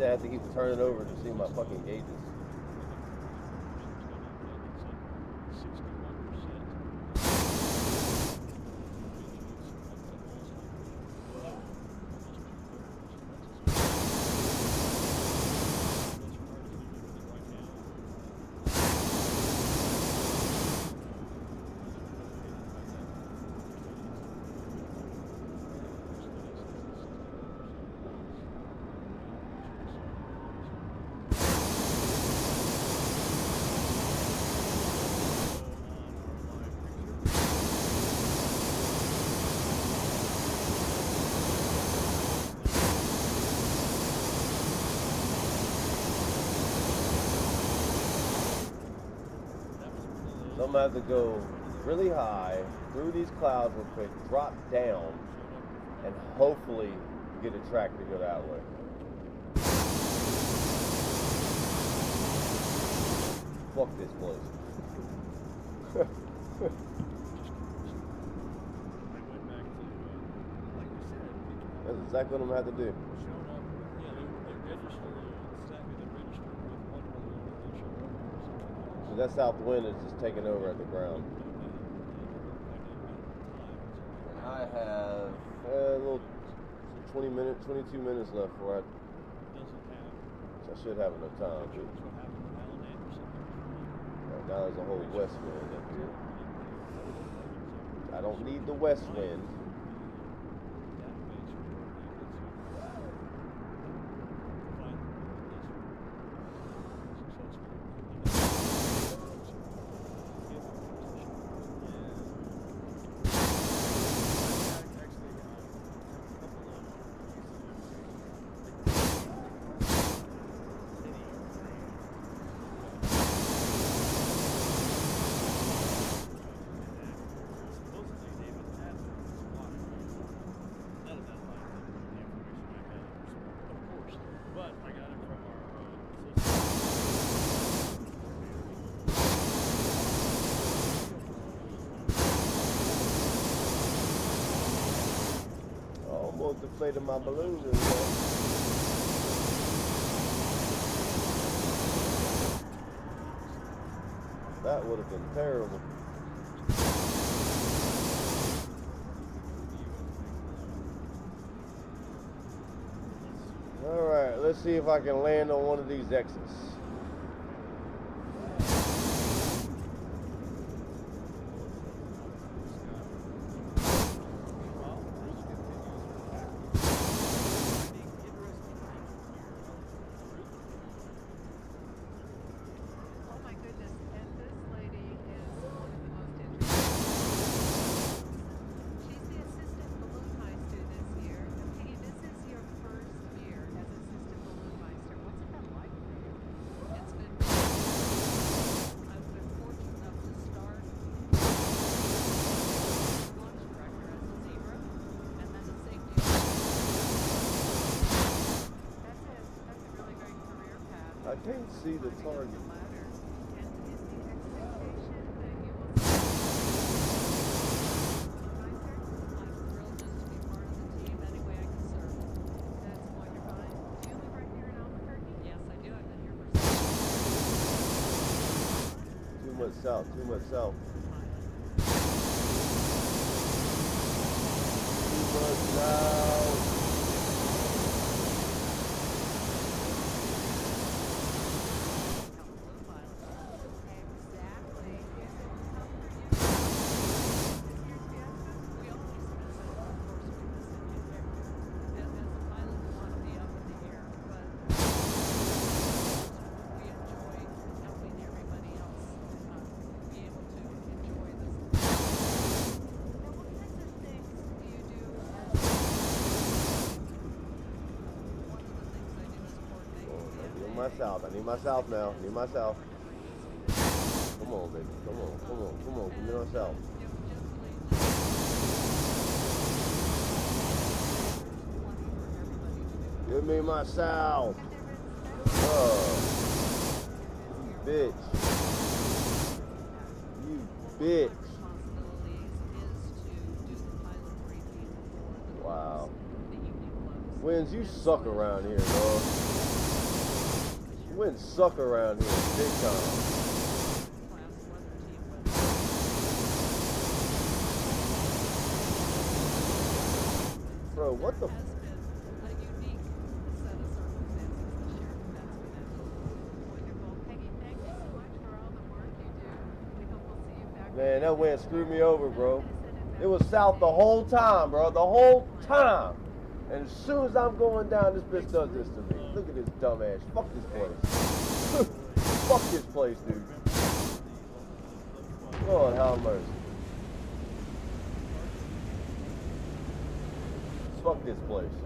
I have to keep turning over to see my fucking gauges. So I'm going to have to go really high, through these clouds real quick, drop down, and hopefully get a track to go that way. Fuck this place. That's exactly what I'm going to have to do. That south wind is just taking over at the ground. I have a little 22 minutes left before so I should have enough time. Right now there's a whole west wind up here. I don't need the west wind. almost deflated my balloon. You know? That would have been terrible. Alright, let's see if I can land on one of these X's. I can't see the target. Too much south, too much south. Too much south. South. I need my south now. I need my south. Come on, baby. Come on, come on, come on. Give me my south. Give me my south. You bitch. You bitch. Wow. Winds, you suck around here, dog. Winds suck around here big time. Bro, what the? Man, that wind screwed me over, bro. It was south the whole time, bro. The whole time. And as soon as I'm going down, this bitch does this to me. Look at this dumbass. Fuck this place. Fuck this place, dude. Lord, have mercy. Fuck this place.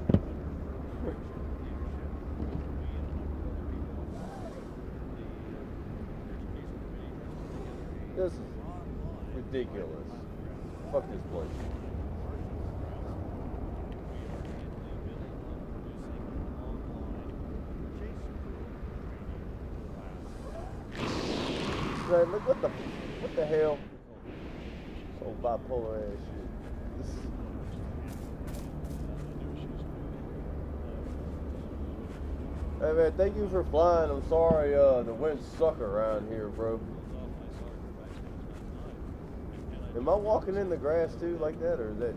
This is ridiculous. Fuck this place. Look, what the hell? So bipolar ass shit. Hey man, thank you for flying. I'm sorry the winds suck around here, bro. Am I walking in the grass too like that, or is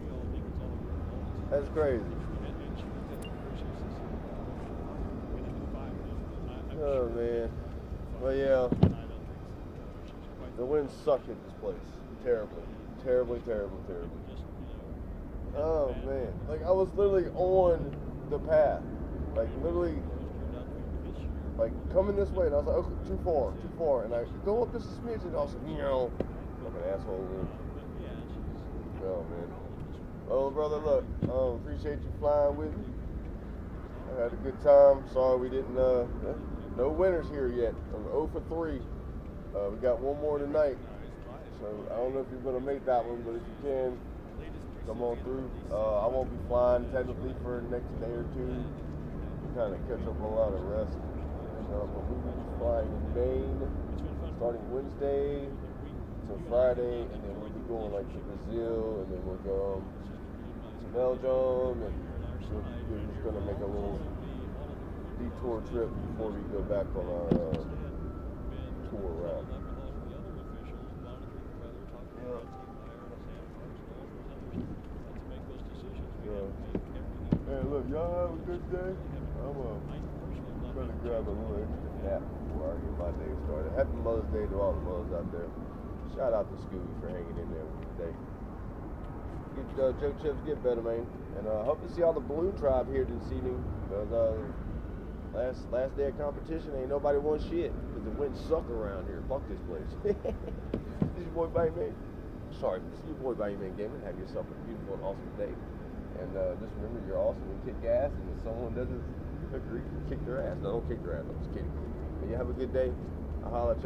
that's crazy? Oh man. Well yeah. The winds suck at this place. Terribly. Terribly, terribly, terribly. Oh man. Like I was literally on the path. Like literally like coming this way and I was like, okay, too far. And I go up just a smidge and I was like, no. Fucking asshole. Oh man. Oh brother, look, appreciate you flying with me. I had a good time. Sorry we didn't no winners here yet. I'm 0 for 3. We got one more tonight, so I don't know if you're going to make that one, but if you can, come on through. I won't be flying technically for the next day or two, kind of catch up on a lot of rest. But we will be flying in Maine, starting Wednesday to Friday, and then we'll be going like to Brazil, and then we'll go to Belgium, and So we're just gonna make a little detour trip before we go back on our tour route. Hey, look, y'all have a good day. I'm gonna grab a little extra nap before I get my day started. Happy Mother's Day to all the mothers out there. Shout out to Scooby for hanging in there with me today. Joe Chips, get better, man. And I hope to see all the balloon tribe here this evening. Because last day of competition, ain't nobody won shit. Because the winds suck around here. Fuck this place. This is your boy Bayou Man. Sorry, this is your boy Bayou Man Gaming. Have yourself a beautiful and awesome day. And just remember, you're awesome and kick ass. And if someone doesn't agree, kick their ass. No, don't kick their ass. I'm just kidding. But you have a good day. I'll holler at y'all.